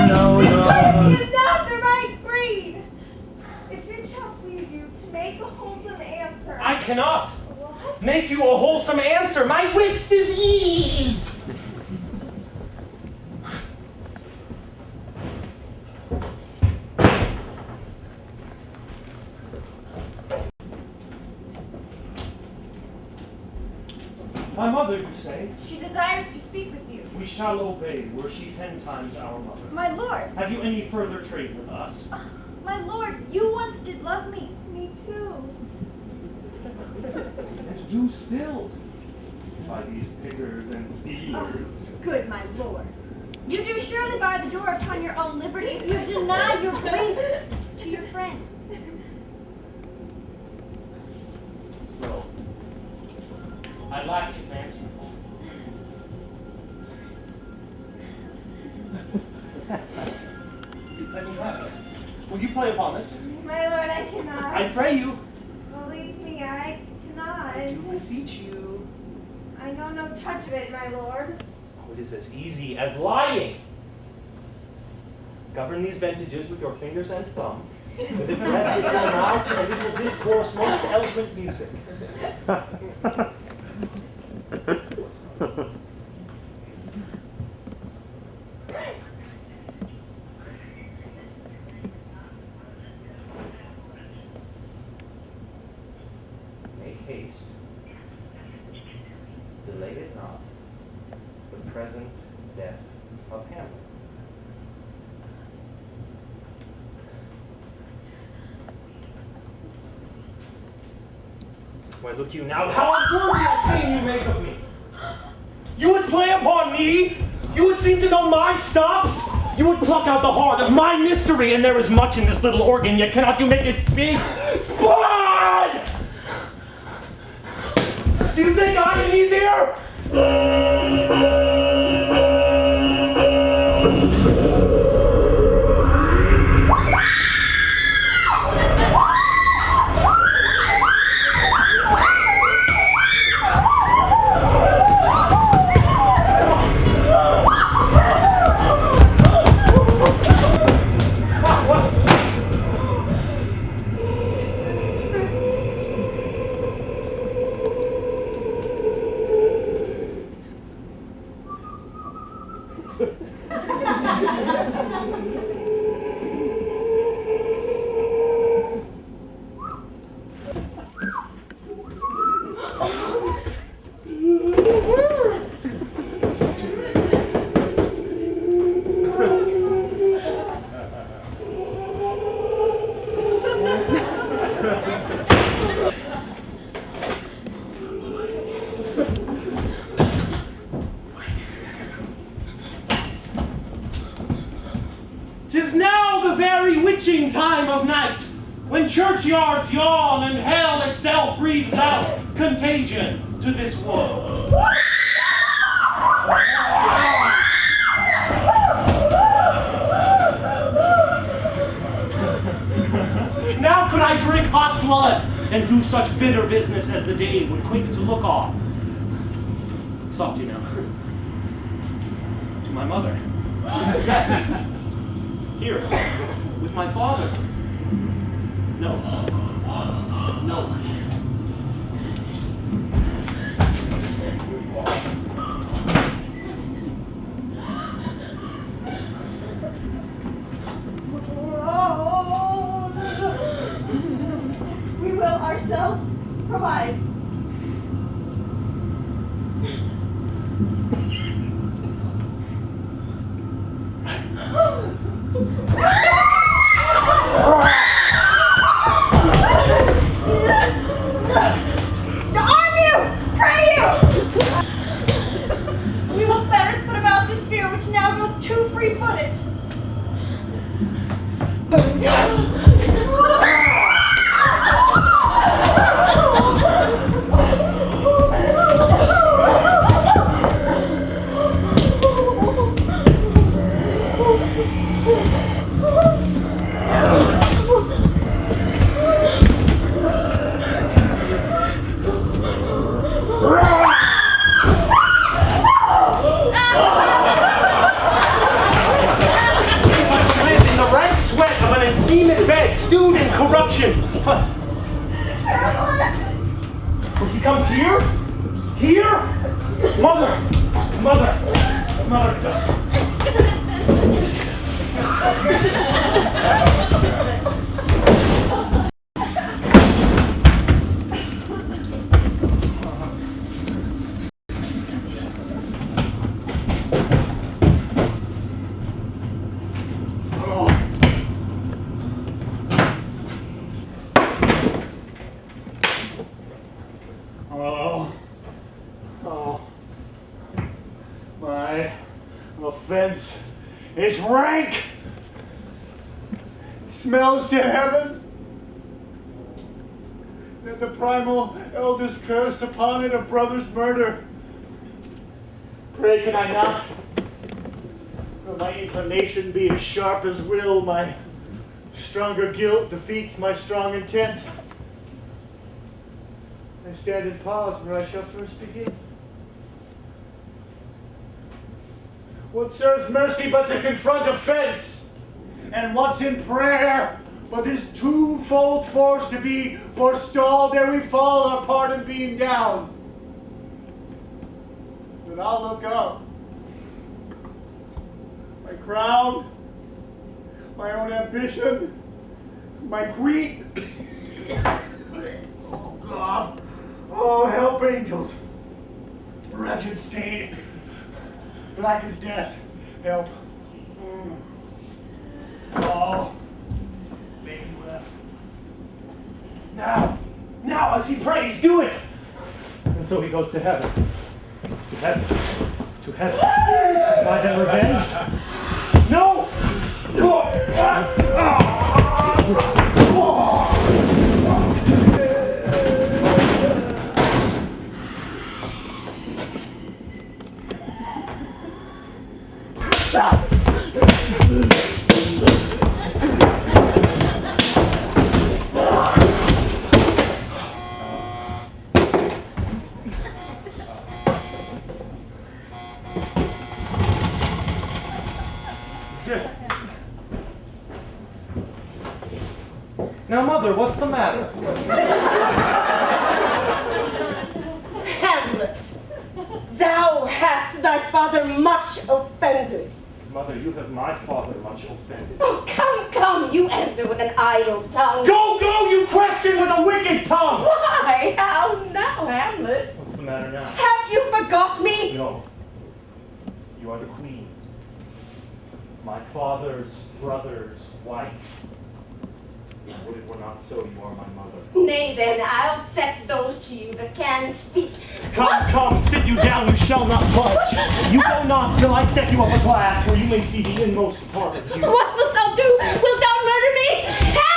No. He is not the right breed. If it shall please you to make a wholesome answer. I cannot What? make you a wholesome answer. My wit's diseased. My mother, you say? She desires to speak with you. We shall obey, were she 10 times our mother. My lord. Have you any further trade with us? My lord, you once did love me. Me too. And do still, by these pickers and stealers. Good, my lord. You do surely bar the door upon your own liberty if you deny your grace to your friend. So, I lack advancement. Let me have it. Will you play upon this? My lord, I cannot. I pray you. Believe me, I cannot. I do beseech you. I know no touch of it, my lord. Oh, it is as easy as lying. Govern these ventages with your fingers and thumb. With it breath in your mouth, and it will discourse most eloquent music. Make haste. Delay it not. The present death of Hamlet. Why, look you now, how unworthy a thing you make of me! You would play upon me! You would seem to know my stops! You would pluck out the heart of my mystery, and there is much in this little organ, yet cannot you make it speak? Spud! Do you think I am easier? Time of night, when churchyards yawn and hell itself breathes out contagion to this world. Now could I drink hot blood and do such bitter business as the day would quick to look on. Soft, you know. To my mother. Yes. Here. With my father. No. No. We will ourselves provide. interruption! He comes here? Here? Mother! Mother! Mother! Offense is rank. It smells to heaven. That the primal eldest curse upon it of brother's murder. Pray can I not? Though my inclination be as sharp as will, my stronger guilt defeats my strong intent. I stand in pause where I shall first begin. What serves mercy but to confront offense? And what's in prayer but this twofold force to be forestalled ere we fall our pardon being down? Then I'll look up. My crown, my own ambition, my queen. Oh God, oh help angels. Wretched state. Black as death. Help. Oh. Baby wept. Now, as he prays, do it! And so he goes to heaven. To heaven. To heaven. Am I then revenged? No! Now, Mother, what's the matter? Hamlet, thou hast thy father much offended. Mother, you have my father much offended. Oh, come, you answer with an idle tongue. Go, you question with a wicked tongue! Why, how now, Hamlet? What's the matter now? Have you forgot me? No. You are the queen. My father's brother's wife. Would it were not so, you are my mother. Nay then, I'll set those to you that can speak. Come, sit you down, you shall not budge. You go not till I set you up a glass where you may see the inmost part of you. What wilt thou do? Wilt thou murder me? Help!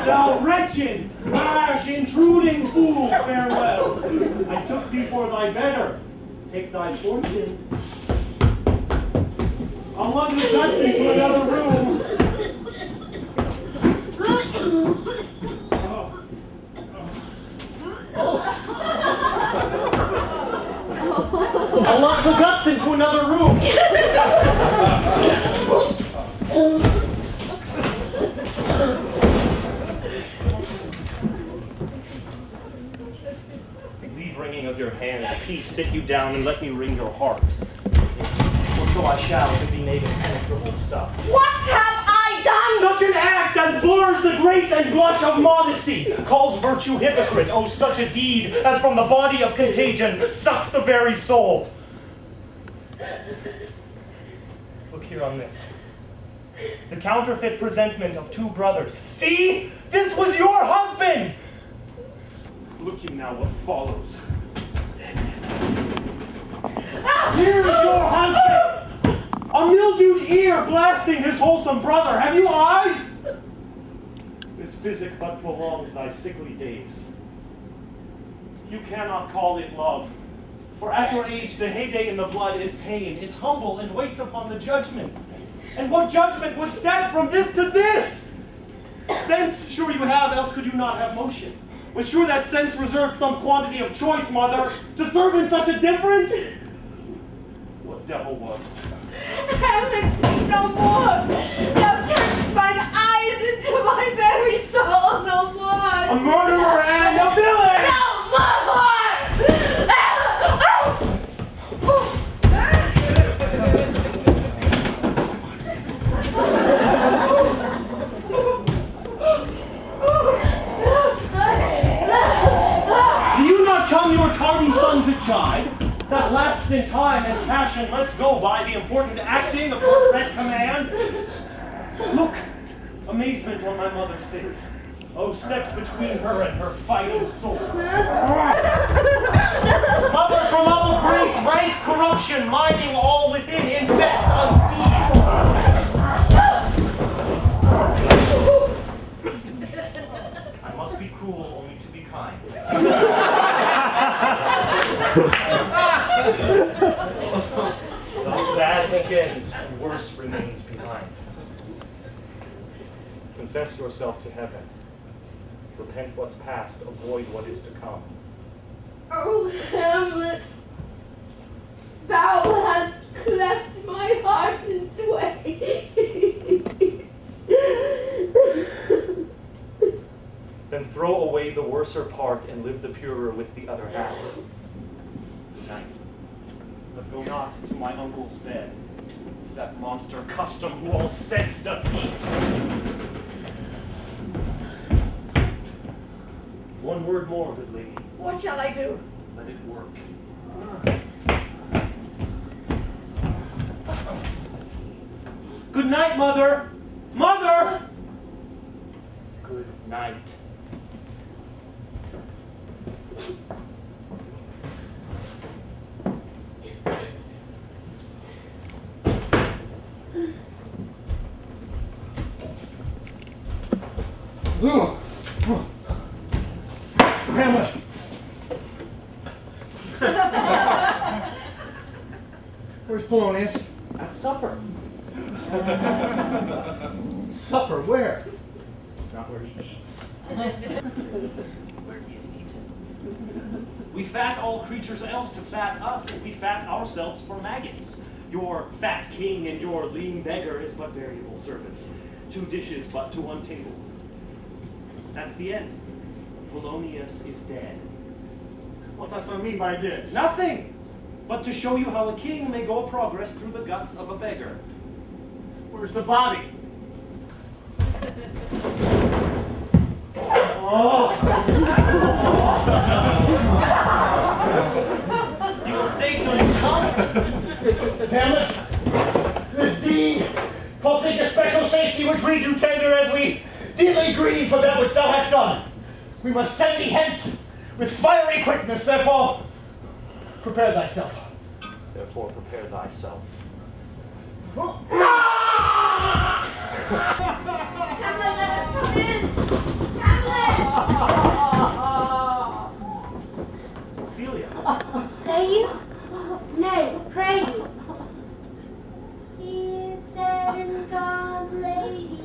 Thou wretched, rash, intruding fool, farewell. I took thee for thy better. Take thy fortune. I'll lug the guts into another room. I'll lock the guts into another room. Leave wringing of your hands. Peace, sit you down and let me wring your heart. For so I shall, if it be made impenetrable stuff. What have I done? Such an act as blurs the grace and blush of modesty, calls virtue hypocrite. Oh, such a deed as from the body of contagion sucks the very soul. Look here on this. The counterfeit presentment of two brothers. See? This was your husband! Look you now what follows. Here's your husband! A mildewed ear blasting his wholesome brother. Have you eyes? This this physic but prolongs thy sickly days. You cannot call it love, for at your age the heyday in the blood is tame, it's humble and waits upon the judgment. And what judgment would step from this to this? Sense sure you have, else could you not have motion. But sure that sense reserved some quantity of choice, mother, to serve in such a difference? What devil was't? Hamlet, speak no more! Thou turnest mine eyes into my very soul no more! A murderer and a villain! No more! Do you not come your tardy son to chide? That lapsed in time and passion lets go by the important acting of your dread command? Look, amazement on my mother sits. Oh, stepped between her and her fighting soul. Mother, for love of grace, rank corruption, mining all within in vets unseen. I must be cruel only to be kind. Thus bad begins and worse remains behind. Confess yourself to heaven. Repent what's past, avoid what is to come. Oh, Hamlet, thou hast cleft my heart in twain. Then throw away the worser part and live the purer with the other half. Good night. But go not to my uncle's bed, that monster custom who all sense defeat. One word more, good lady. What shall I do? Let it work. Good night, mother! Mother! Good night. Hamlet! Where's Polonius? At supper. Supper, where? Not where he eats. Where he is eaten. We fat all creatures else to fat us, and we fat ourselves for maggots. Your fat king and your lean beggar is but variable service. 2 dishes but to 1 table. That's the end. Polonius is dead. What does one mean by this? Nothing! But to show you how a king may go progress through the guts of a beggar. Where's the body? Oh! You will stay till you come? Hamlet, this deed forfeit a special safety which we do tender as we dearly grieve for that which thou hast done. We must send thee hence with fiery quickness, therefore prepare thyself. Therefore prepare thyself. Hamlet, let us come in! Hamlet! Ophelia. Say you? Nay, pray you. He is dead and gone, lady.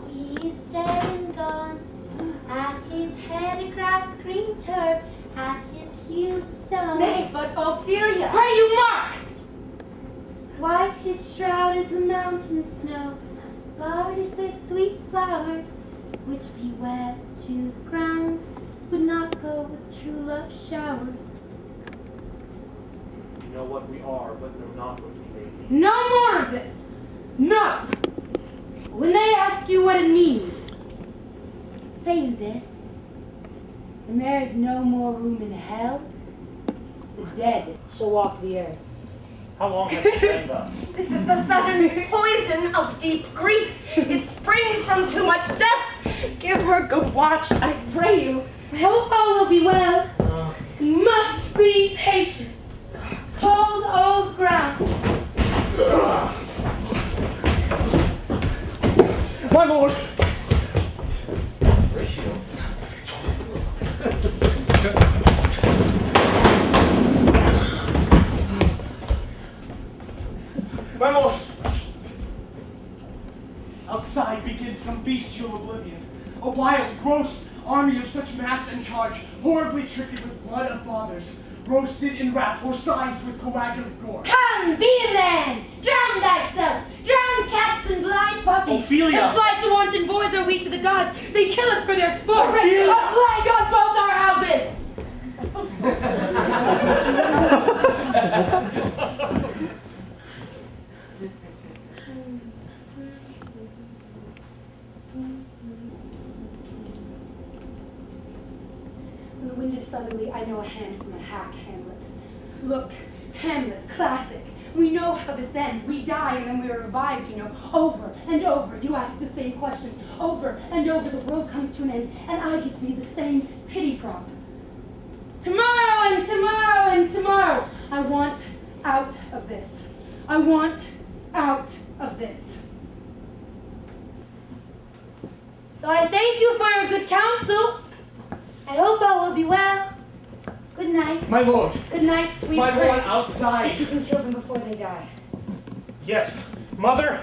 He is dead and gone. At his head a grass green turf, at his heels a stone. Nay, but Ophelia! Pray you, mark! White his shroud is the mountain snow, guarded with sweet flowers, which be wet to the ground, would not go with true love showers. You know what we are, but know not what we may be. No more of this! No! When they ask you what it means, say you this, and there is no more room in hell, the dead shall walk the earth. How long has it been thus? This is the sudden poison of deep grief. It springs from too much death. Give her good watch, I pray you. I hope all will be well. You must be patient. Cold old ground. My lord! My lord! Outside begins some bestial oblivion. A wild, gross army of such mass and charge, horribly trickered with blood of fathers, roasted in wrath or sized with coagulant gore. Come, be a man! Drown thyself! Drown cats and blind puppies! Ophelia! As flies to wanton boys are we to the gods. They kill us for their sport. Ophelia! A plague on both our houses! When the wind is southerly, I know a hand from a hack, Hamlet. Look, Hamlet, classic. We know how this ends. We die and then we are revived, you know. Over and over, you ask the same questions. Over and over, the world comes to an end, and I get to be the same pity prop. Tomorrow and tomorrow and tomorrow. I want out of this. I want out of this. So I thank you for your good counsel. I hope all will be well. Good night. My lord! Good night, sweet My lord, prince. outside! If you can kill them before they die. Yes, mother,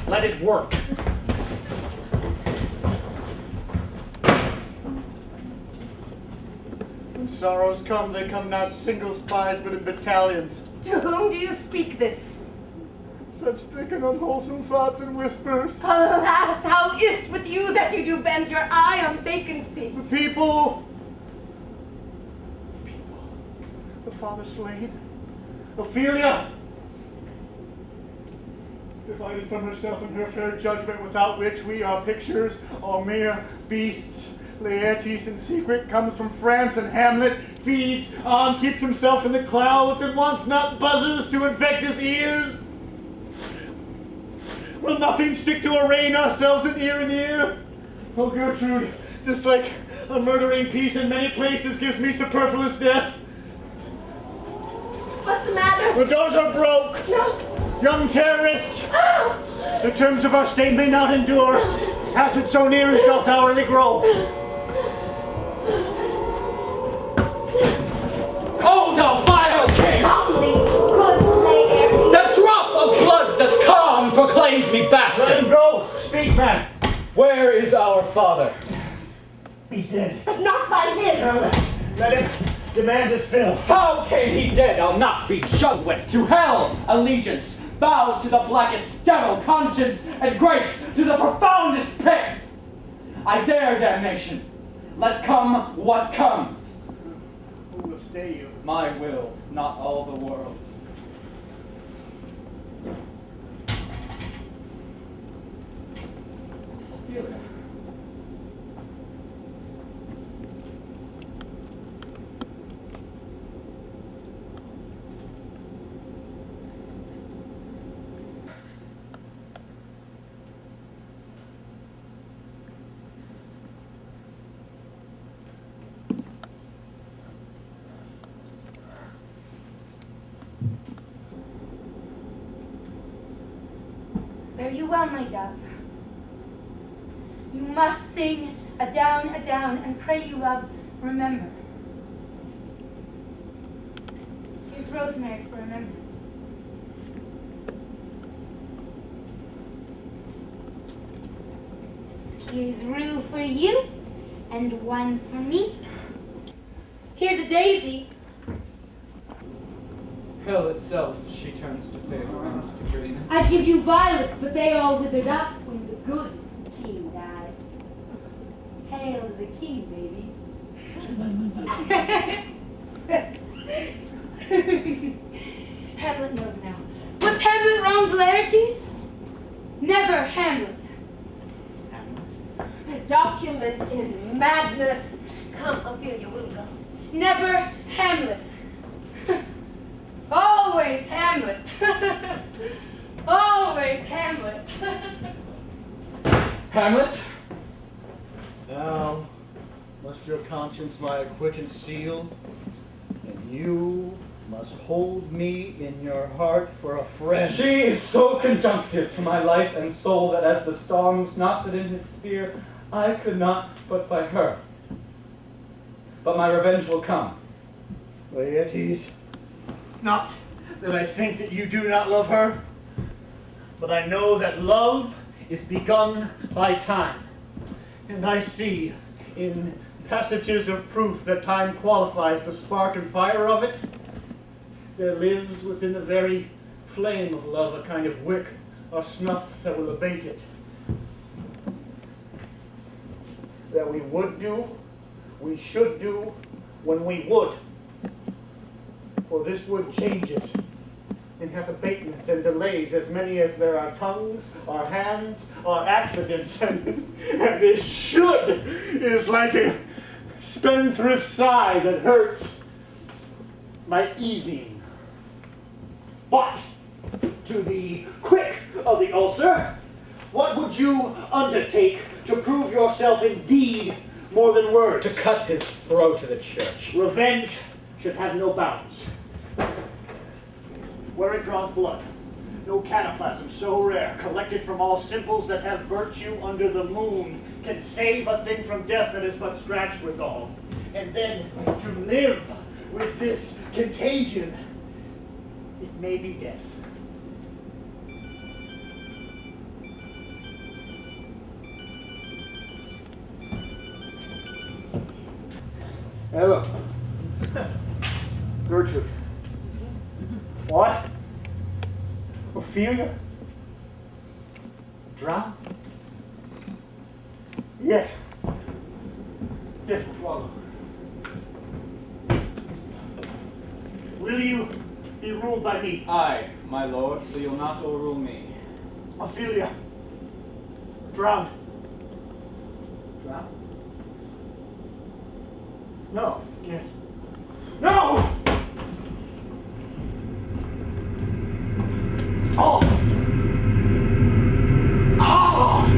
let it work. When sorrows come, they come not single spies, but in battalions. To whom do you speak this? Such thick and unwholesome thoughts and whispers. Alas, how is't with you that you do bend your eye on vacancy? The people. The father slain. Ophelia! Divided from herself and her fair judgment, without which we are pictures, or mere beasts. Laertes in secret comes from France, and Hamlet feeds on, keeps himself in the clouds, and wants not buzzers to infect his ears. Will nothing stick to arraign ourselves in ear and ear? Oh, Gertrude, just like a murdering peace in many places gives me superfluous death. What's the matter? The doors are broke. No. Young terrorists. The terms of our state may not endure. Has it so near as doth hourly grow. Oh, thou vile king! Calmly, good Laertes. The drop of blood that's calm proclaims me bastard! Let him go. Speak, man. Where is our father? He's dead. But not by him. Let him demand his fill. How came he dead? I'll not be jug with. To hell, allegiance, vows to the blackest devil, conscience and grace to the profoundest pit. I dare damnation. Let come what comes. Who will stay you? My will, not all the world's. Ophelia. Fare you well, my dove. You must sing adown, and pray you, love, remember. Here's rosemary for remembrance. Here's rue for you, and one for me. Here's a daisy. Hell itself she turns to favor and to greenness. I'd give you violets, but they all withered up when the good king died. Hail to the king, baby. Hamlet knows now. Was Hamlet wrong to Laertes? Never Hamlet. The document in madness. Come, Ophelia, we'll go. Never Hamlet. Always Hamlet. Always Hamlet. Hamlet? Now must your conscience lie a quittance seal, and you must hold me in your heart for a friend. She is so conjunctive to my life and soul that as the star moves not but in his sphere, I could not but by her. But my revenge will come. Laertes, not that I think that you do not love her, but I know that love is begun by time. And I see in passages of proof that time qualifies the spark and fire of it, there lives within the very flame of love a kind of wick or snuff that will abate it. That we would do, we should do, when we would. For this wood changes, and has abatements and delays as many as there are tongues, or hands, or accidents, and this should is like a spendthrift sigh that hurts by easing. But to the quick of the ulcer, what would you undertake to prove yourself indeed more than words? To cut his throat to the church. Revenge should have no bounds. Where it draws blood, no cataplasm so rare, collected from all simples that have virtue under the moon, can save a thing from death that is but scratched withal. And then to live with this contagion, it may be death. Hello. Gertrude. What? Ophelia? Drowned? Yes. Death will follow. Will you be ruled by me? Aye, my lord, so you'll not overrule me. Ophelia. Drowned. Drowned? No. Yes. No! Oh! Oh!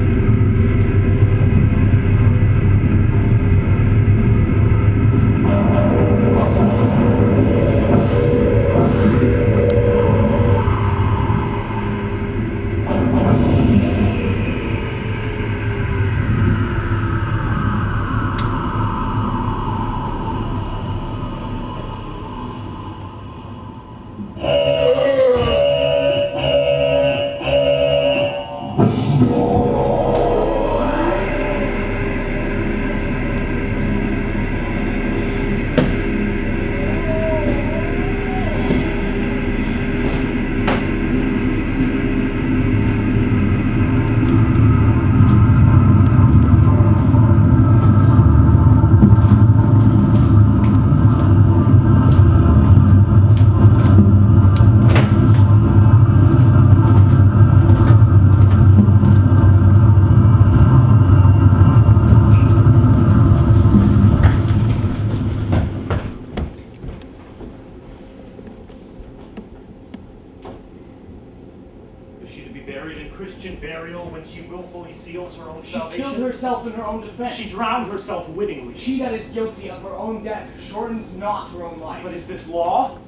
Herself in her own defense. She drowned herself wittingly. She that is guilty of her own death shortens not her own life. But is this law?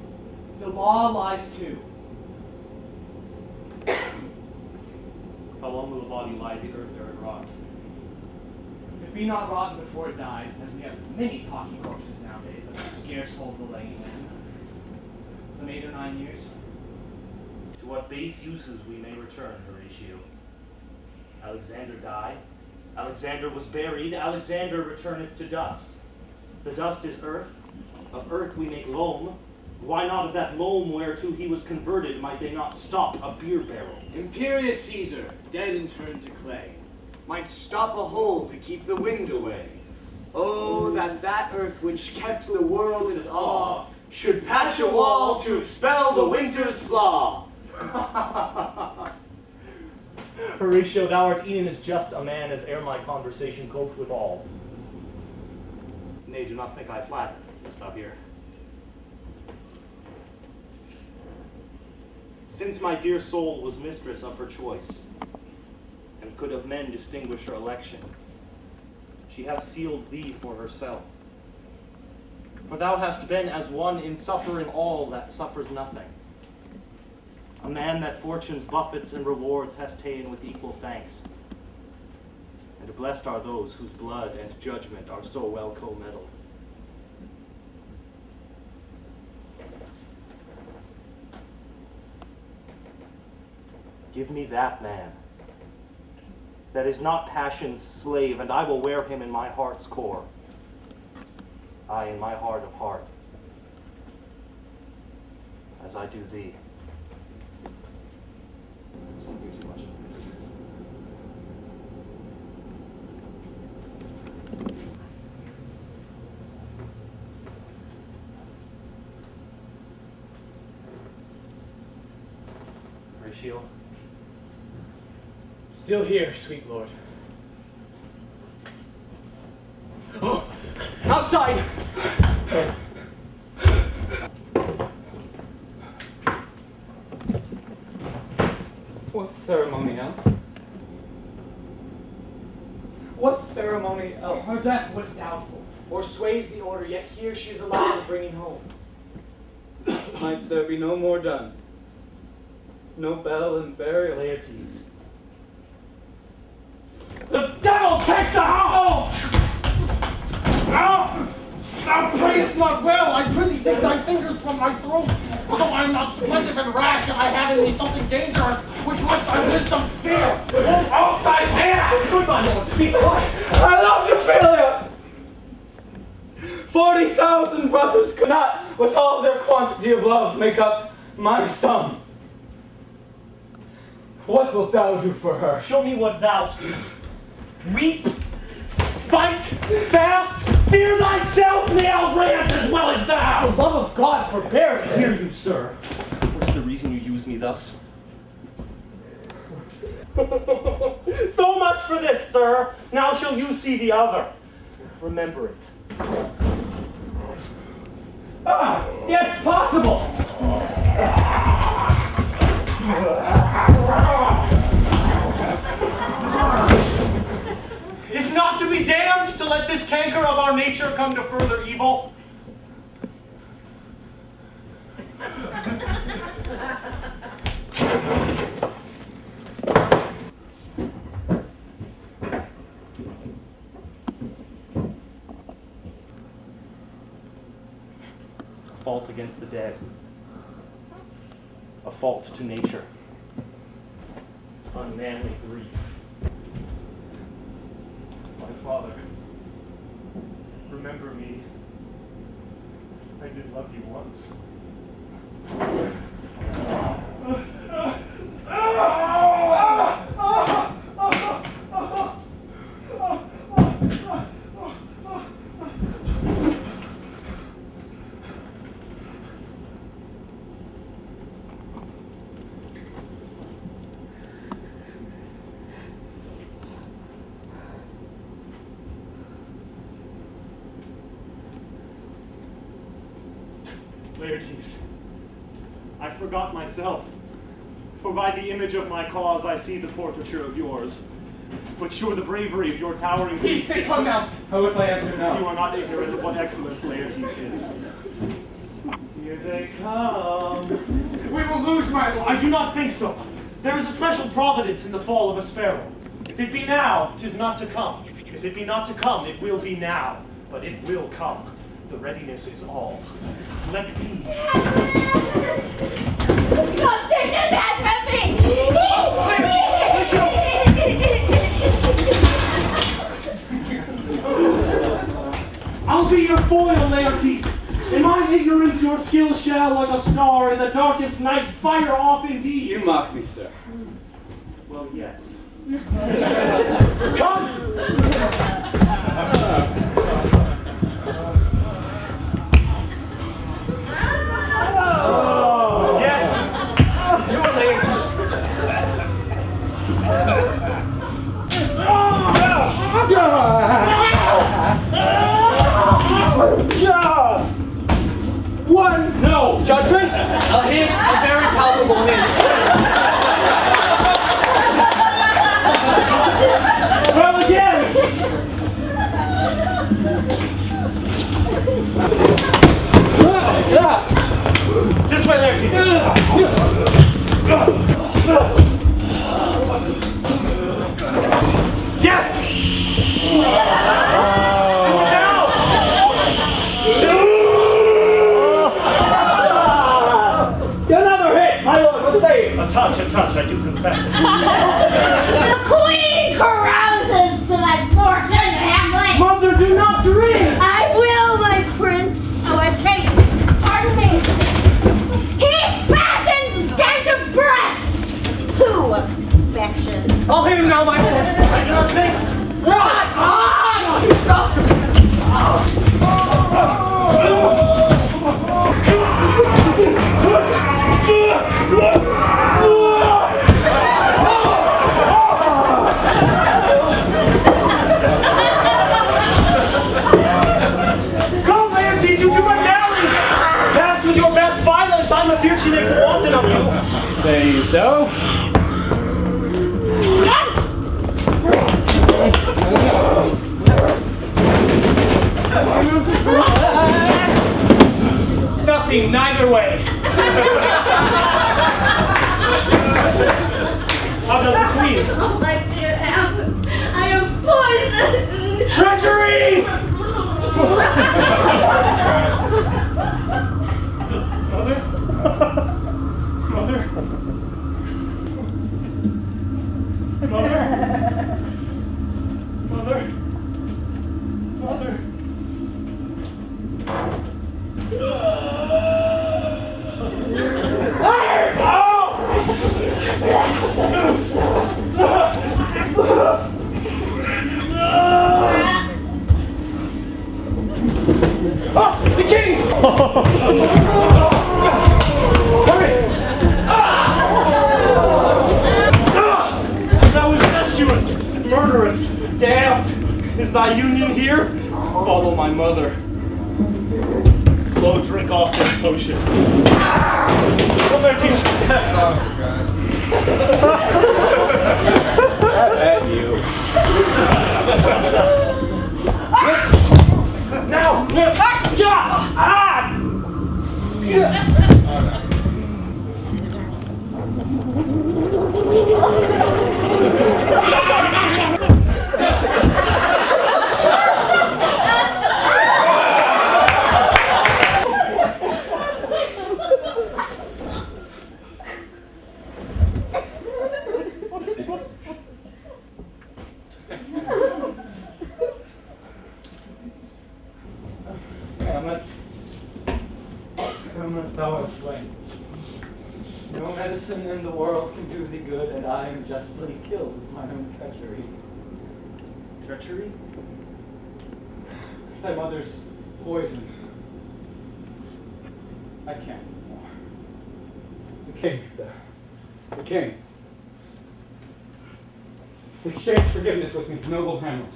The law lies too. How long will the body lie the earth ere it rot? If it be not rotten before it died, as we have many pocky corpses nowadays that will scarce hold the laying in, some 8 or 9 years. To what base uses we may return, Horatio. Alexander died. Alexander was buried. Alexander returneth to dust. The dust is earth. Of earth we make loam. Why not of that loam whereto he was converted might they not stop a beer barrel? Imperious Caesar, dead and turned to clay, might stop a hole to keep the wind away. Oh, that earth which kept the world in awe should patch a wall to expel the winter's flaw. Horatio, thou art e'en as just a man as ere my conversation coped with all. Nay, do not think I flatter. Stop here. Since my dear soul was mistress of her choice, and could of men distinguish her election, she hath sealed thee for herself. For thou hast been as one in suffering all that suffers nothing. A man that fortune's buffets and rewards has ta'en with equal thanks. And blessed are those whose blood and judgment are so well co-medled. Give me that man. That is not passion's slave, and I will wear him in my heart's core. Aye, in my heart of heart. As I do thee. Don't do too much of this. Horatio. Still here, sweet lord. Oh, outside! What ceremony else? What ceremony else? Her death was doubtful, or sways the order, yet here she is allowed to bring him home. Might there be no more done? No bell and burial? Laertes. The devil take the house! Thou prayest not well. I prithee take thy fingers from my throat. Although I am not splendid and rash, and I have in me something dangerous, which like thy wisdom fear. Hold off thy hand! Good, my lord, speak quiet. I love Ophelia! 40,000 brothers could not, with all their quantity of love, make up my sum. What wilt thou do for her? Show me what thou do. Weep, fight, fast, fear thyself, may outrant as well as thou. For love of God, forbear me. Hear you, sir. What's the reason you use me thus? So much for this, sir. Now shall you see the other. Remember it. Ah, yes, possible. Is not to be damned to let this canker of our nature come to further evil. A fault against the dead. A fault to nature. Unmanly grief. My father, remember me. I did love you once. Laertes, I forgot myself, for by the image of my cause I see the portraiture of yours. But sure the bravery of your towering... Peace, they come now! How if I answer now? You are not ignorant of what excellence Laertes is. Here they come. We will lose, my lord. I do not think so. There is a special providence in the fall of a sparrow. If it be now, 'tis not to come. If it be not to come, it will be now. But it will come. The readiness is all. Let be. God, take this hand from me! I'll be your foil, Laertes. In my ignorance, your skill shall, like a star in the darkest night, fire off indeed. You mock me, sir. Well, yes. Come! Oh, yes! You are Laertes. One! No! Judgment? A hint, a very palpable hint. Well, again! professor. The queen carouses to thy fortune, Hamlet! Mother, do not dream! I will, my prince. Oh, I take it. Pardon me. He's fat and scant of breath! Who affections? I'll hit him now, my lord. I do not think. Come, Laertes, you do not dally! Pass with your best violence. I'm afeard she makes a wanton of you. Say you so? Nothing, neither way. How does the queen? Oh, my dear Hamlet, I am poisoned! Treachery! Mother? Mother? Mother? Mother? Mother? The king! Hurry! Thou incestuous, murderous, damned! Is thy union here? Follow my mother. Go drink off this potion. Come there, teach. At you. Now! Hamlet, thou art slain. No medicine in the world can do thee good, and I am justly killed with my own treachery. Treachery? Thy mother's poison. I can't anymore. The king, the king. Exchange forgiveness with me, noble Hamlet.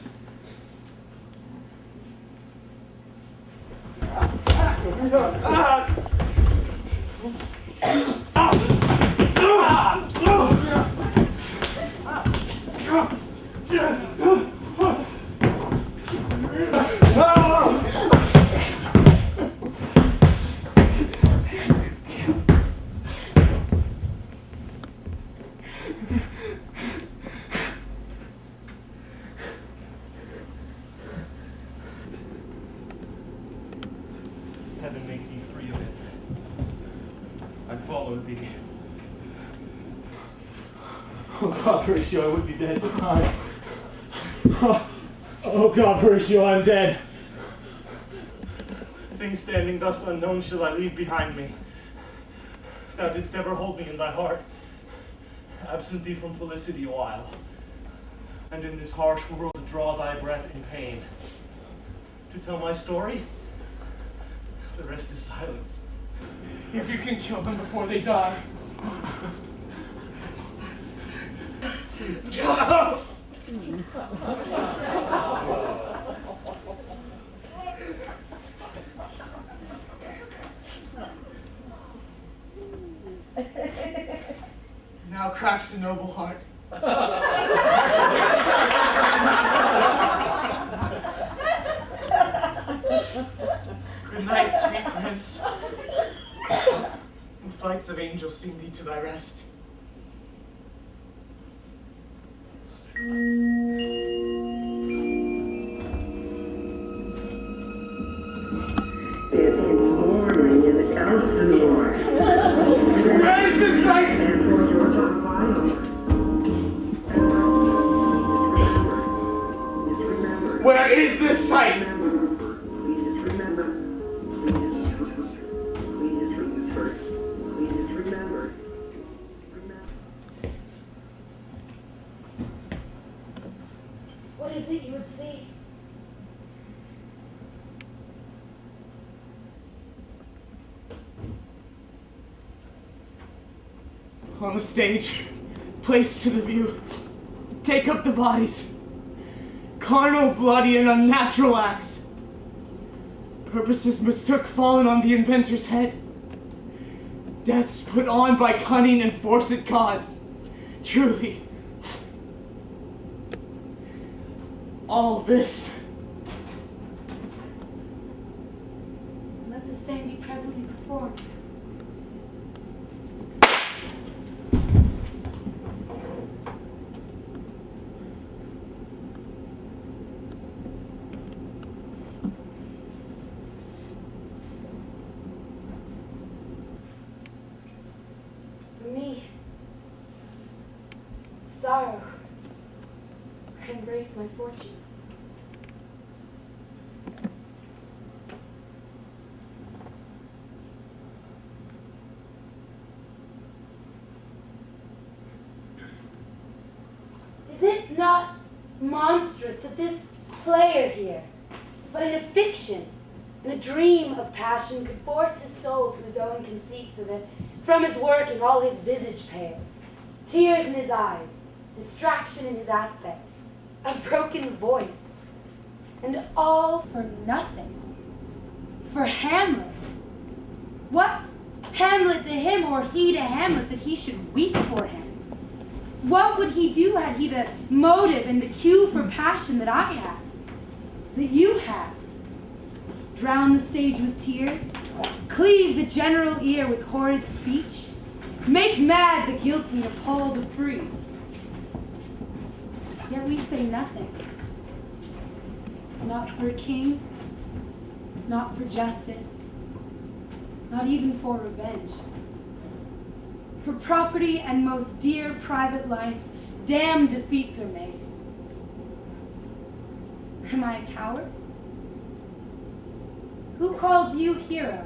Heaven make thee free of it. I followed thee. Oh God, Horatio, I would be dead. Oh God, Horatio, I'm dead. Things standing thus unknown shall I leave behind me. Thou didst ever hold me in thy heart, absent thee from felicity a while, and in this harsh world to draw thy breath in pain. To tell my story, the rest is silence. If you can kill them before they die. Now cracks the noble heart. Good night, sweet prince. And flights of angels sing thee to thy rest. It's morning in the town of Schmor. Where is the sight? And for George on files. is this sight? Please remember. What is it you would see? On the stage, placed to the view, take up the bodies. Carnal, bloody, and unnatural acts. Purposes mistook fallen on the inventor's head. Deaths put on by cunning and forced cause. Truly, all this. Let the same be presently performed. For me, sorrow, I embrace my fortune. Is it not monstrous that this player here, but in a fiction, in a dream of passion, could force his soul to his own conceit, so that from his working all his visage pale, tears in his eyes, distraction in his aspect, a broken voice, and all for nothing, for Hamlet? What's Hamlet to him, or he to Hamlet, that he should weep for him? What would he do had he the motive and the cue for passion that I have, that you have? Drown the stage with tears? Cleave the general ear with horrid speech? Make mad the guilty, appall the free? Yet we say nothing. Not for a king, not for justice, not even for revenge. For property and most dear private life, damned defeats are made. Am I a coward? Who calls you hero?